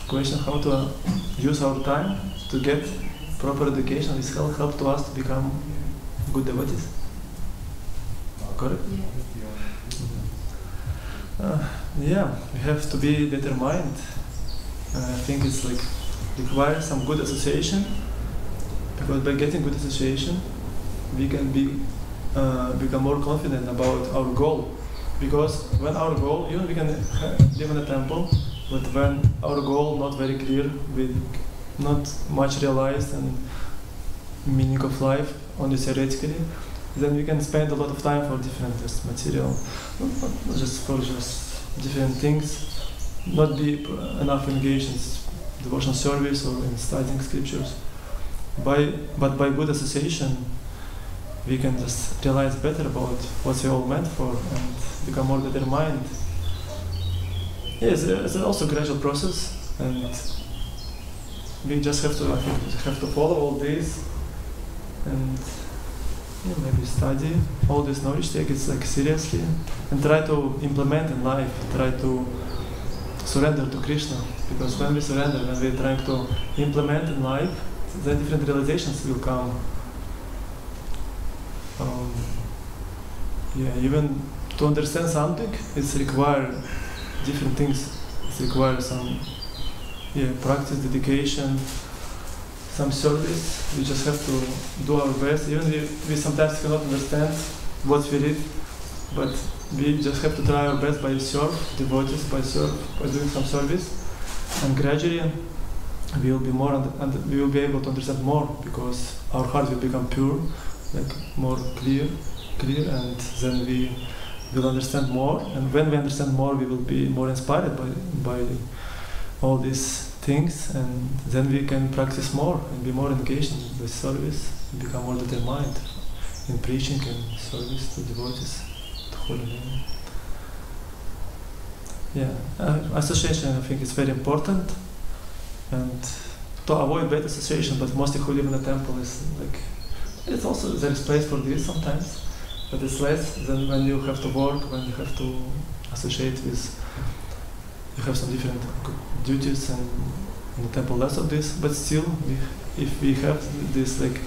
Question: how to use our time to get proper education? This help to us to become good devotees. correct? Yeah, we have to be determined. I think it's like requires some good association, because by getting good association, we can become more confident about our goal. Because when our goal, even we can live in a temple, but when our goal not very clear, with not much realized and meaning of life, only theoretically, then we can spend a lot of time for different material, not just for just different things, not be enough engaged in devotional service or in studying scriptures. But by good association, we can just realize better about what we all meant for and become more determined. Yes, it's also a gradual process, and we just have to, I think, have to follow all this and maybe study all this knowledge, take it like seriously, and try to implement in life, try to surrender to Krishna. Because when we surrender, when we're trying to implement in life, then different realizations will come. Even to understand something, it's require different things. It requires some practice, dedication, some service. We just have to do our best. Even if we sometimes cannot understand what we read, but we just have to try our best by serve devotees, by doing some service, and gradually we will be more and we will be able to understand more, because our heart will become pure, like more clear, and then we will understand more. And when we understand more, we will be more inspired by all these things, and then we can practice more and be more engaged in the service, and become more determined in preaching and service to devotees, to holy name. Association, I think, is very important, and to avoid bad association, but mostly who live in the temple is like, it's also, there is place for this sometimes, but it's less than when you have to work, when you have to associate with, you have some different duties, and in the temple less of this, but still, if we have this like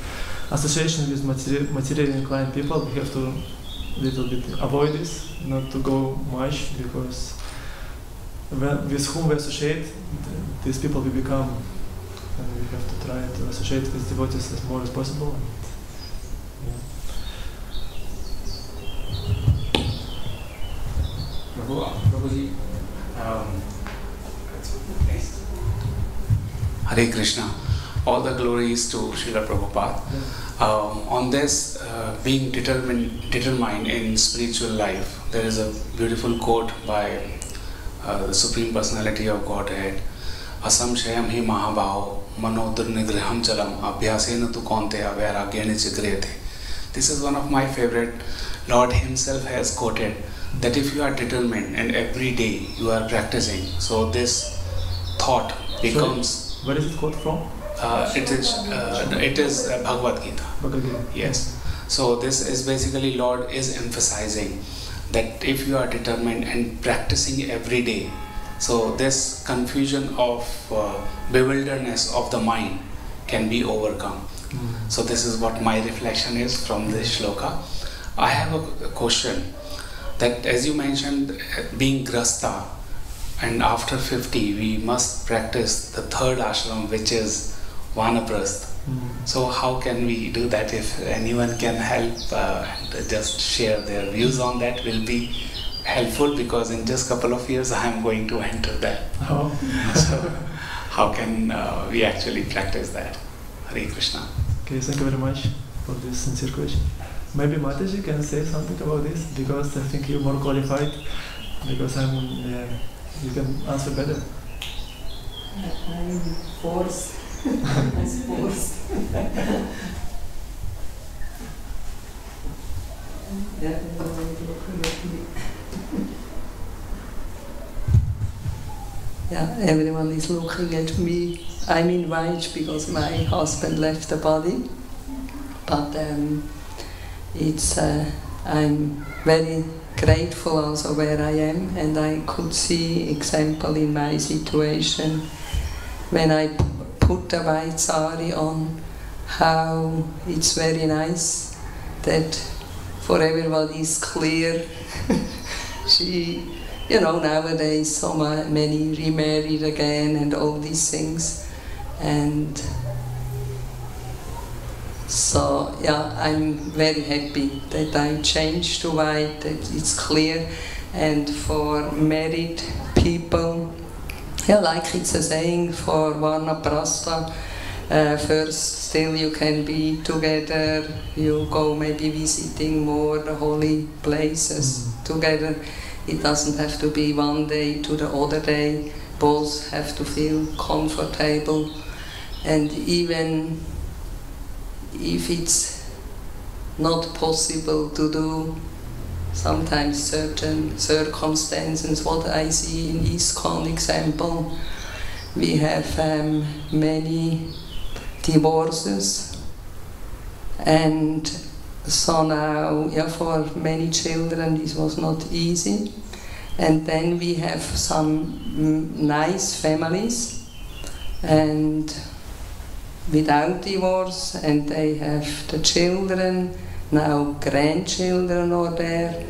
association with materially inclined people, we have to little bit avoid this, not to go much, because with whom we associate, these people we become, and we have to try to associate with devotees as more as possible. Prabhuji, Hare Krishna. All the glories to Srila Prabhupada. On this, being determined in spiritual life, there is a beautiful quote by the Supreme Personality of Godhead. Asam shayam hi mahabhav manodur nigriham chalam abhyasena tu kaunteya vairagyena chigriyate. This is one of my favorite. Lord himself has quoted that if you are determined and every day you are practicing, so this thought becomes... Sorry, where is it quote from? It is Bhagavad Gita. Yes. So this is basically Lord is emphasizing that if you are determined and practicing every day, so this confusion of bewilderness of the mind can be overcome. So this is what my reflection is from this shloka. I have a question that, as you mentioned, being grasta, and after 50 we must practice the third ashram, which is Vanaprastha. So how can we do that? If anyone can help and just share their views on that, will be helpful, because in just couple of years I am going to enter that. So how can we actually practice that? Hare Krishna. Okay, thank you very much for this sincere question. Maybe Mataji can say something about this, because I think you're more qualified, because you can answer better. I'm forced. I'm forced. Yeah, everyone is looking at me. I'm in white because my husband left the body, but I'm very grateful also where I am, and I could see example in my situation when I put the white sari on, how it's very nice that for everybody is clear. She, you know, nowadays so many remarried again and all these things. And so, yeah, I'm very happy that I changed to white, that it's clear. And for married people, yeah, like it's a saying, for Vanaprastha, first still you can be together, you go maybe visiting more the holy places together. It doesn't have to be one day to the other day, both have to feel comfortable. And even if it's not possible to do sometimes certain circumstances, what I see in ISKCON example, we have many divorces, and so now, yeah, for many children this was not easy. And then we have some nice families and without divorce, and they have the children, now grandchildren are there.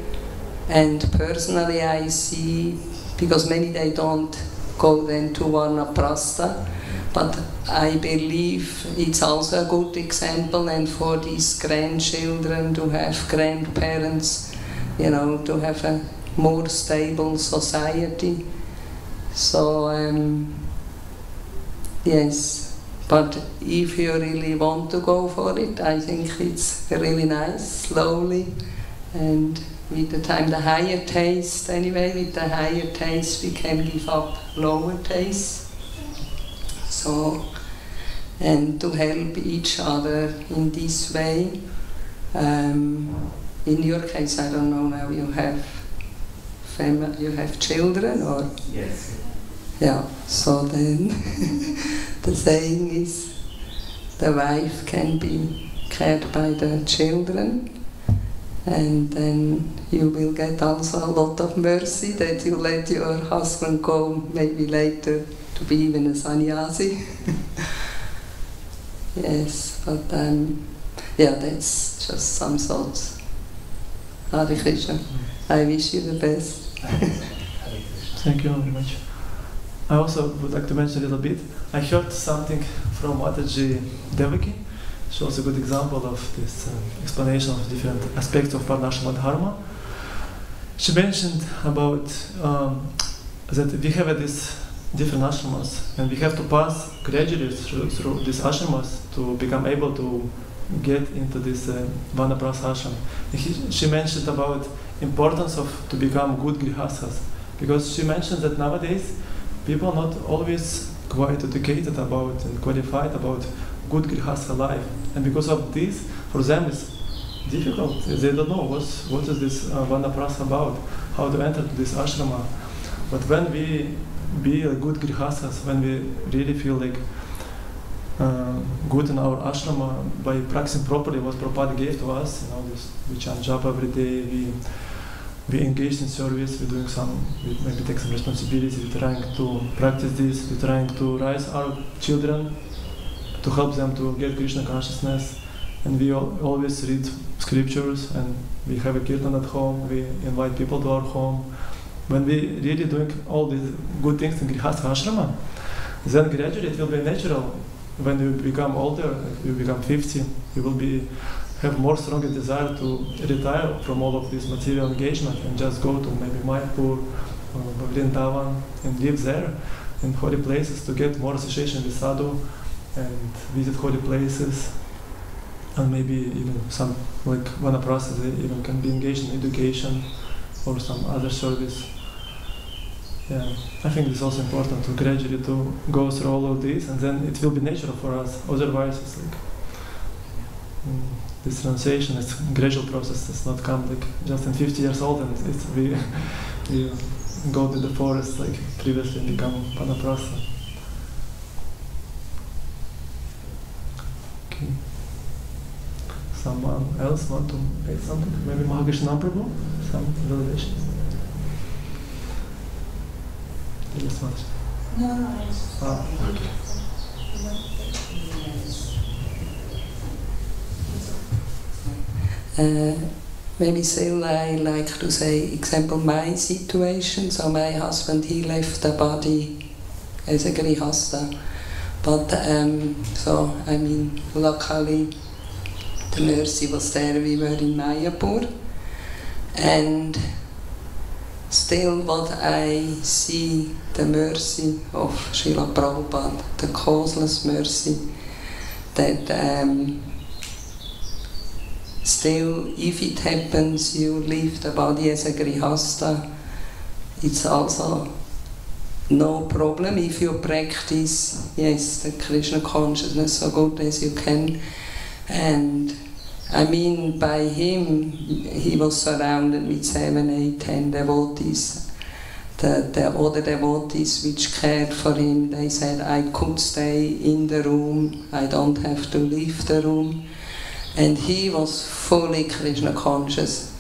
And personally I see, because many they don't go then to Vanaprastha, but I believe it's also a good example, and for these grandchildren to have grandparents, you know, to have a more stable society. So yes. But if you really want to go for it, I think it's really nice, slowly, and with the time the higher taste, anyway, with the higher taste we can give up lower taste. So, and to help each other in this way. In your case, I don't know now, you have children, or? Yes. Yeah, so then the saying is the wife can be cared by the children, and then you will get also a lot of mercy that you let your husband go maybe later to be even a sannyasi. Yes, but yeah, that's just some thoughts. Hare Krishna. I wish you the best. Thank you very much. I also would like to mention a little bit. I heard something from Mataji Devaki. She was a good example of this explanation of different aspects of Varnashrama Dharma. She mentioned about that we have these different ashramas, and we have to pass gradually through these ashramas to become able to get into this Vanaprastha ashram. She mentioned about importance of to become good grihasthas, because she mentioned that nowadays people are not always quite educated about and qualified about good grihastha life, and because of this, for them it's difficult. They don't know what is this Vanaprastha about, how to enter to this ashrama. But when we be good grihasthas, when we really feel like good in our ashrama by practicing properly what Prabhupada gave to us, you know, this, we chant japa every day, we engage in service, we maybe take some responsibility, we're trying to practice this, we're trying to raise our children, to help them to get Krishna consciousness, and we always read scriptures, and we have a kirtan at home, we invite people to our home. When we really doing all these good things in Grihastha Ashrama, then gradually it will be natural. When you become older, you become 50, you will have more stronger desire to retire from all of this material engagement and just go to maybe Mayapur or Vrindavan and live there in holy places to get more association with sadhu and visit holy places, and maybe even some like Vanaprastha, they even can be engaged in education or some other service. Yeah, I think it's also important to gradually to go through all of this, and then it will be natural for us. Otherwise, it's like this translation is a gradual process. It's not come like just in 50 years old, and we go to the forest like previously and become Vanaprastha. Okay. Someone else want to say something? Maybe Mahakrishna Prabhu? Some revelations? Yes, much. No, I just okay. maybe still I like to say, example, my situation. So my husband, he left the body as a grihasta. But, so, I mean, luckily, the mercy was there. We were in Mayapur. And still what I see, the mercy of Srila Prabhupada, the causeless mercy, that still, if it happens, you leave the body as a grihasta, it's also no problem if you practice, yes, the Krishna consciousness so good as you can. And I mean, by him, he was surrounded with 7, 8, 10 devotees. The other devotees which cared for him, they said, I could stay in the room, I don't have to leave the room. And he was fully Krishna conscious.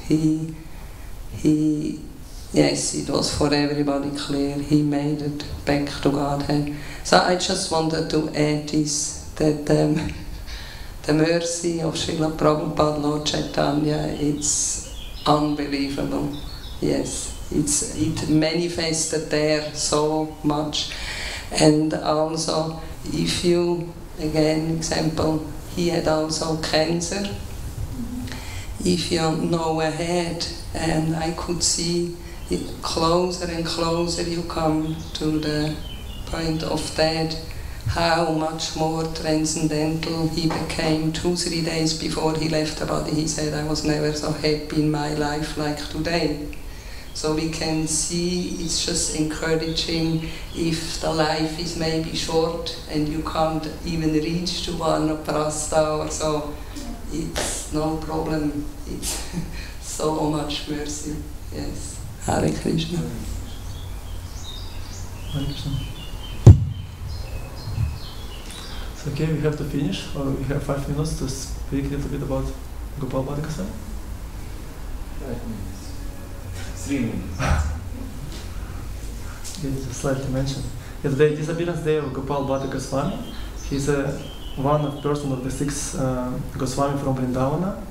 Yes, it was for everybody clear. He made it back to Godhead. So I just wanted to add this, that the mercy of Srila Prabhupada, Lord Chaitanya, it's unbelievable. Yes, it manifested there so much. And also, if you, again, example, he had also cancer. If you know ahead, and I could see it closer and closer you come to the point of death, how much more transcendental he became. 2-3 days before he left the body, he said, I was never so happy in my life like today. So we can see it's just encouraging if the life is maybe short and you can't even reach to Vanaprastha or so, it's no problem. It's so much mercy. Yes. Hare Krishna. Hare Krishna. So okay, we have to finish, or we have 5 minutes to speak a little bit about Gopal Bhatta Goswami. 5 minutes. 3 minutes. Yeah, just slightly mention. Yeah, today is disappearance day of Gopal Bhatta Goswami. He's one of person of the 6 Goswami from Vrindavana.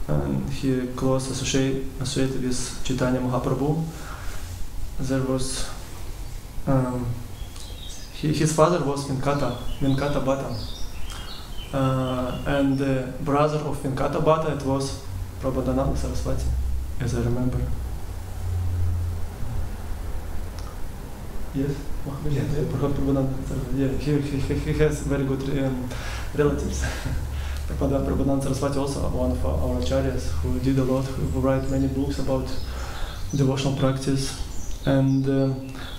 And he close associated with Chaitanya Mahaprabhu. There was his father was Venkata Bhatta, and the brother of Venkata Bhatta, it was Prabodhananda Saraswati, as I remember. Yes, yeah, he has very good relatives. Prabodhananda Saraswati also one of our acharyas who did a lot, who write many books about devotional practice. And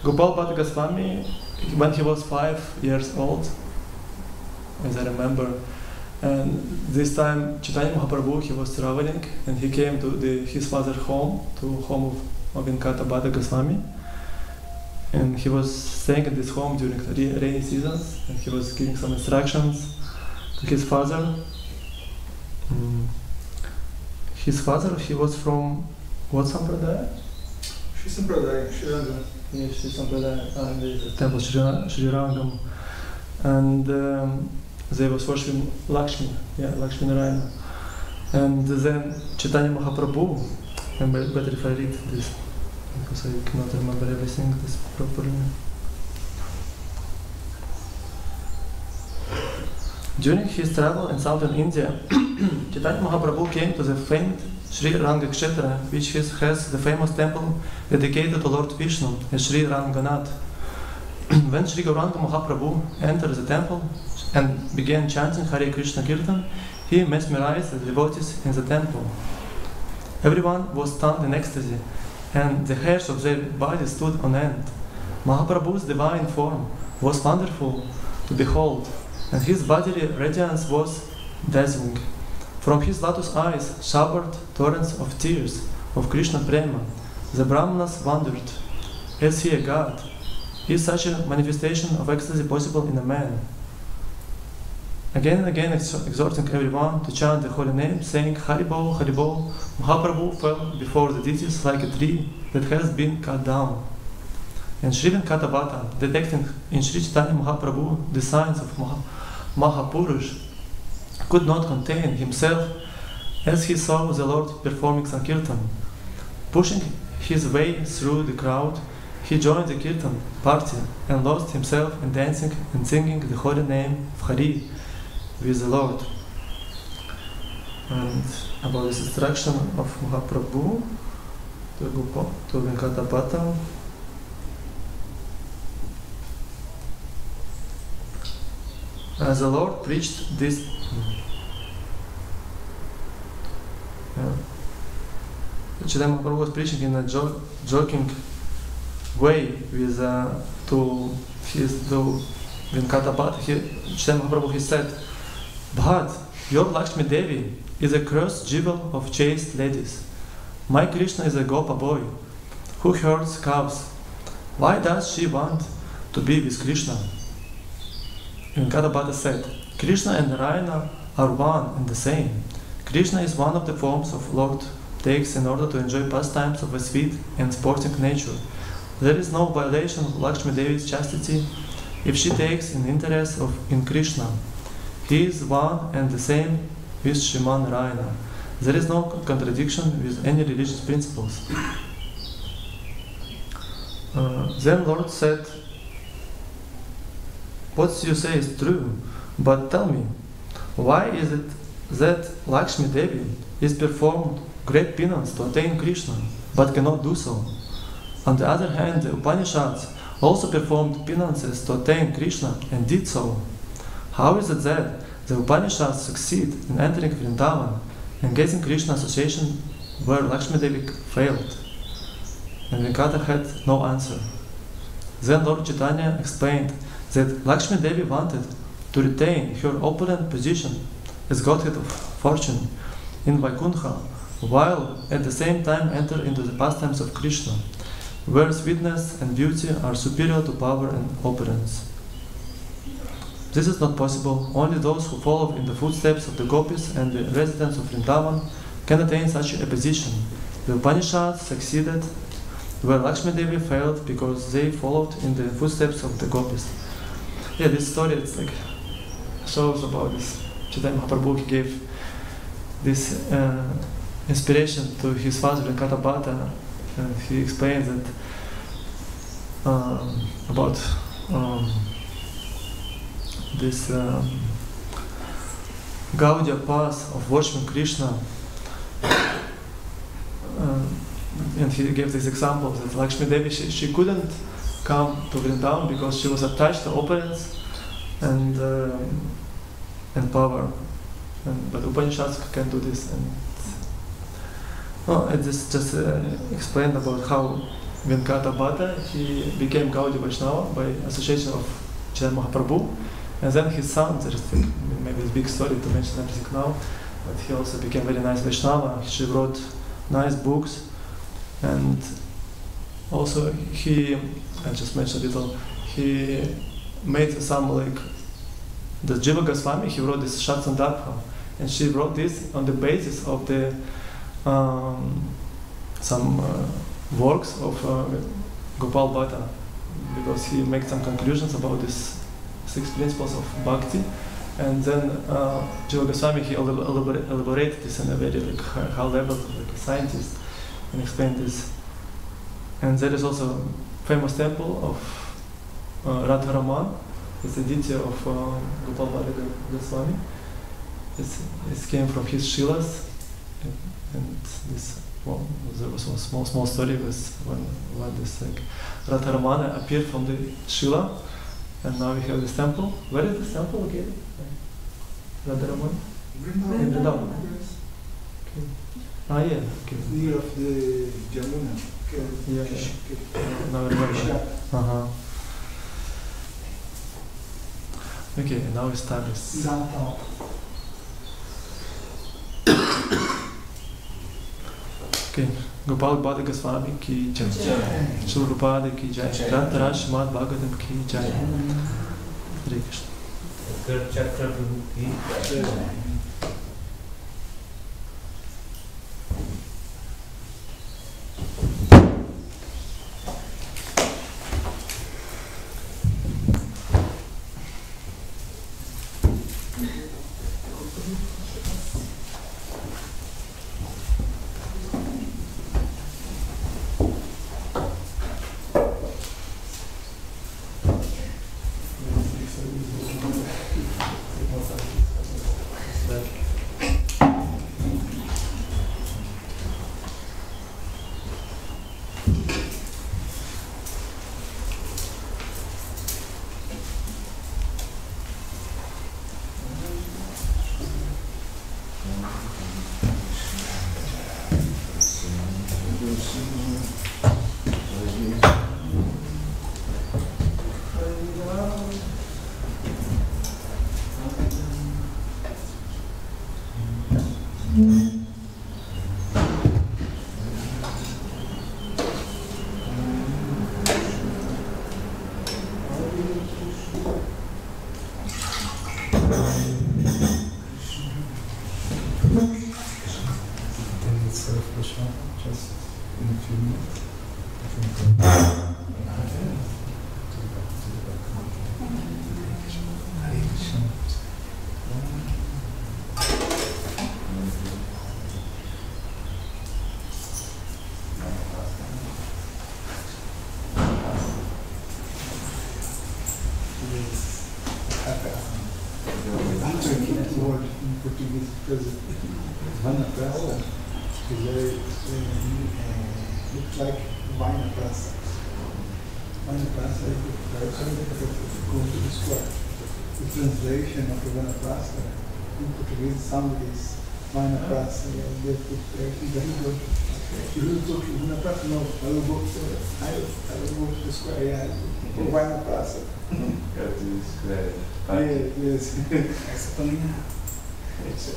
Gopal Bhatta Goswami, when he was 5 years old, as I remember, and this time Chaitanya Mahaprabhu, he was traveling and he came to his father's home, to home of Venkata Bhatta Goswami, and he was staying at this home during the rainy seasons, and he was giving some instructions to his father. His father, he was from what Sampradaya? Shri Sampradaya, Shri Rangam. Yes, Shri Sampradaya, the temple Shri Rangam. And they was worshiping Lakshmi, Lakshmi Narayana. And then Chaitanya Mahaprabhu, and better if I read this, because I cannot remember everything this properly. During his travel in southern India, Chaitanya Mahaprabhu came to the famed Sri Rangakshetra, which has the famous temple dedicated to Lord Vishnu as Sri Ranganath. When Sri Gauranga Mahaprabhu entered the temple and began chanting Hare Krishna Kirtan, he mesmerized the devotees in the temple. Everyone was stunned in ecstasy, and the hairs of their bodies stood on end. Mahaprabhu's divine form was wonderful to behold, and his bodily radiance was dazzling. From his lotus eyes showered torrents of tears of Krishna Prema. The Brahmanas wondered, is he a god? Is such a manifestation of ecstasy possible in a man? Again and again exhorting everyone to chant the holy name, saying Haribol, Haribol, Mahaprabhu fell before the deities like a tree that has been cut down. And Sri Venkata Bhatta, detecting in Sri Chaitanya Mahaprabhu the signs of Mahapurush, could not contain himself as he saw the Lord performing Sankirtan. Pushing his way through the crowd, he joined the Kirtan party and lost himself in dancing and singing the holy name of Hari with the Lord. And about this instruction of Mahaprabhu to Venkatapata. As the Lord preached this, Chaitanya Mahaprabhu was preaching in a joking way with to Venkatapata. Chaitanya Mahaprabhu, he said, "But your Lakshmi Devi is a cursed jewel of chaste ladies. My Krishna is a Gopa boy who herds cows. Why does she want to be with Krishna?" Venkatapata said, "Krishna and Narayana are one and the same. Krishna is one of the forms of Lord takes in order to enjoy pastimes of a sweet and sporting nature. There is no violation of Lakshmi Devi's chastity if she takes an interest in Krishna. He is one and the same with Shriman Narayana. There is no contradiction with any religious principles." Then Lord said, "What you say is true, but tell me, why is it that Lakshmi Devi is performed great penance to attain Krishna, but cannot do so? On the other hand, the Upanishads also performed penances to attain Krishna and did so. How is it that the Upanishads succeed in entering Vrindavan and getting Krishna association where Lakshmi Devi failed?" And Venkata had no answer. Then Lord Chaitanya explained that Lakshmi Devi wanted to retain her opulent position as godhead of fortune in Vaikuntha, while at the same time enter into the pastimes of Krishna, where sweetness and beauty are superior to power and opulence. This is not possible. Only those who follow in the footsteps of the gopis and the residents of Vrindavan can attain such a position. The Upanishads succeeded where Lakshmi Devi failed because they followed in the footsteps of the gopis. Yeah, this story, it's like shows about this. Chaitanya Mahaprabhu, he gave this inspiration to his father Venkatapata, and he explains that about this Gaudiya path of worshiping Krishna, and he gave this example that Lakshmi Devi, she couldn't come to Vrindavan because she was attached to opulence and power, but Upanishads can do this. And I just explained about how Venkatapata, he became Gaudiya Vaishnava by association of Chaitanya Mahaprabhu, and then his son, there's maybe a big story to mention everything now, but he also became very nice Vaishnava. She wrote nice books, and also he, I just mentioned a little, he made some like the Jiva Goswami, he wrote this Shatsandabha, and she wrote this on the basis of the some works of Gopal Bhatta, because he made some conclusions about these 6 principles of bhakti, and then Jiva Goswami, he elaborated this in a very like high level, like a scientist, and explained this. And there is also a famous temple of Radharaman. It's a deity of Gopal Bhatta Goswami. It came from his Shilas, and this, well, there was a small story with when this like Radharamana appeared from the Shila, and now we have this temple. Where is this temple located? Radharamana? In Vrindavan. Okay. Ah, yeah. Okay. Near of the Jamuna. Okay. Yeah. Now I remember. Okay, now it's time. Okay, Gopal Bhatta Goswami ki jai, Srila Prabhupada ki jai, Grantharaj Srimad Bhagavatam ki jai. Hare Krishna. Ekachakra Dasa ki jai. Looks like Vina Praça. Vina Praça is very difficult to go to the square. The translation of the Vina Praça in Portuguese sound is Vina Praça. They put very good. You will go to Vina Praça? No, I will go to the square. Yeah, Vina Praça. Go to the square. Yes. It's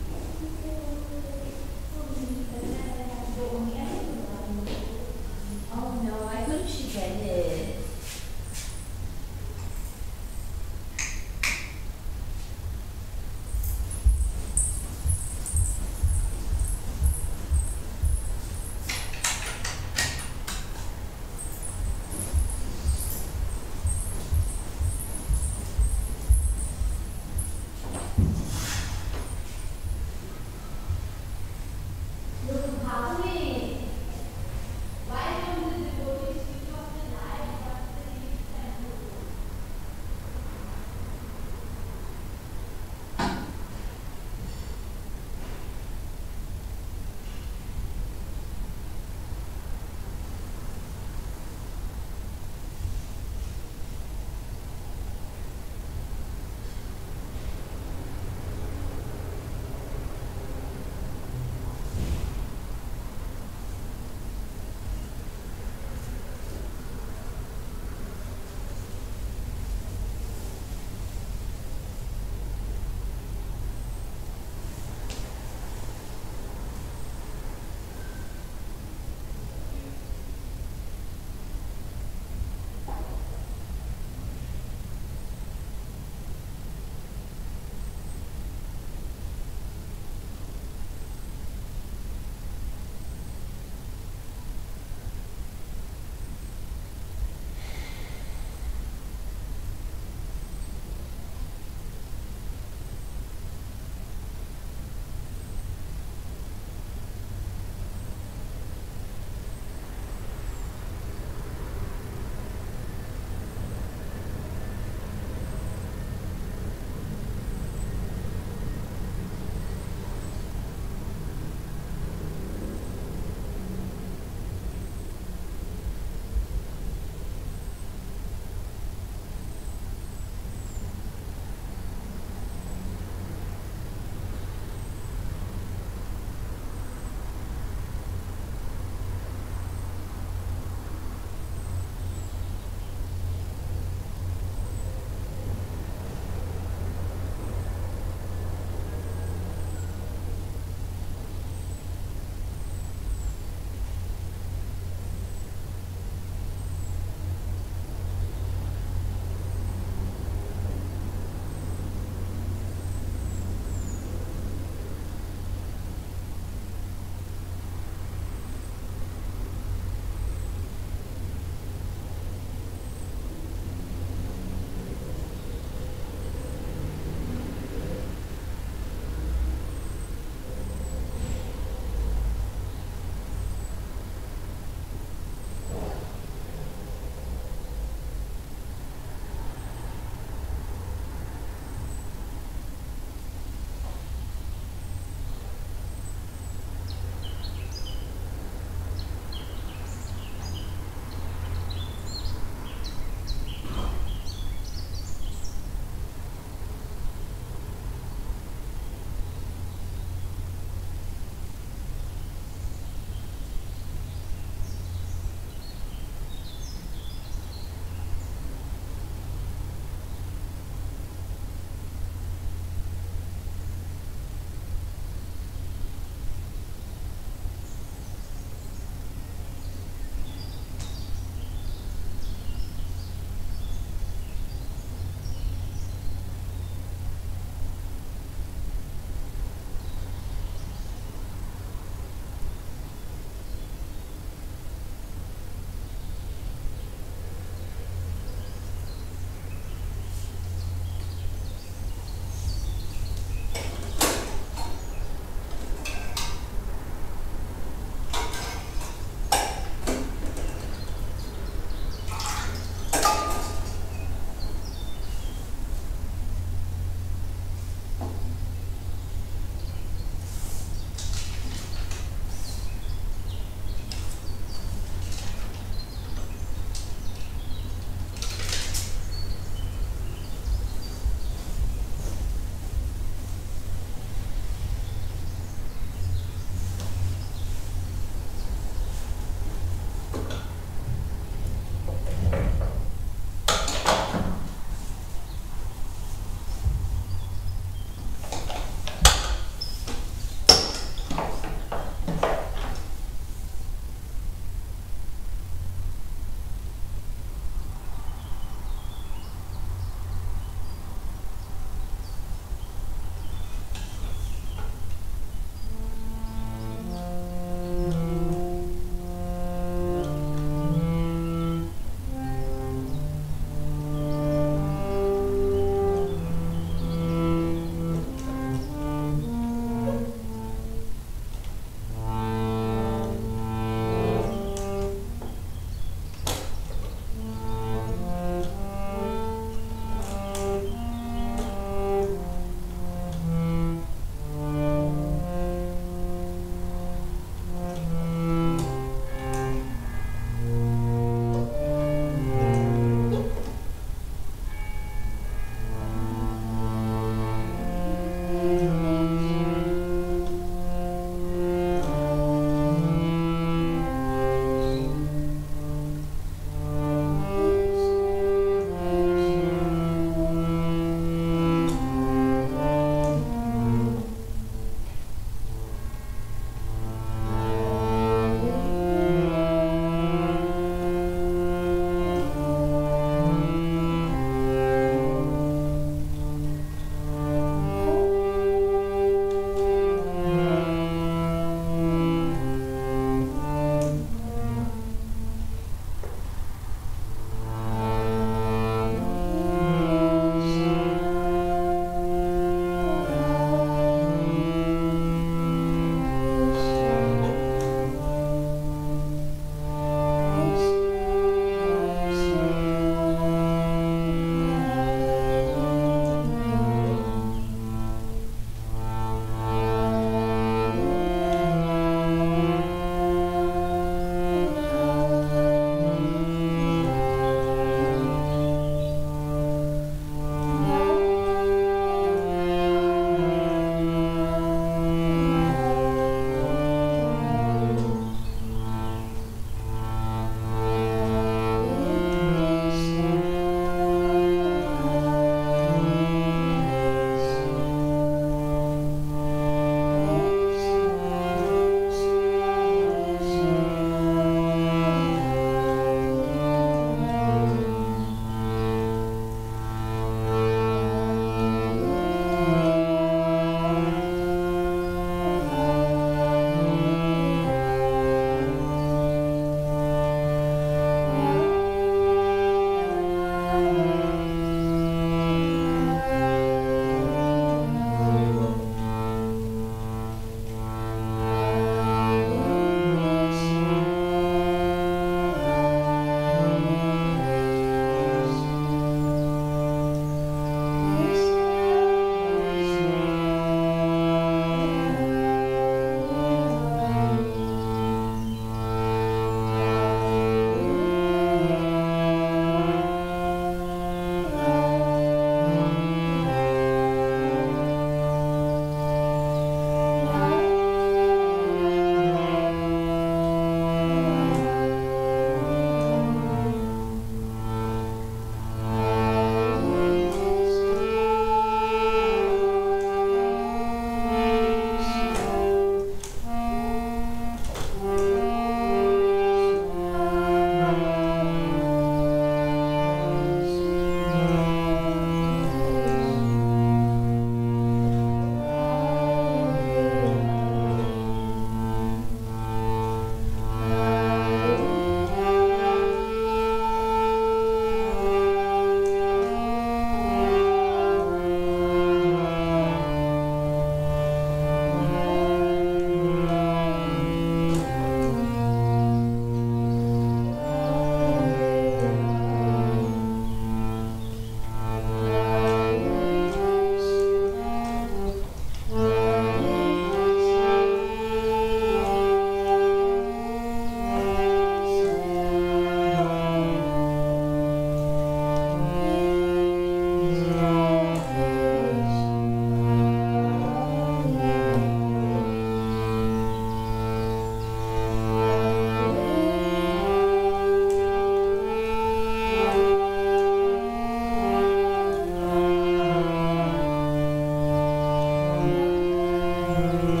Om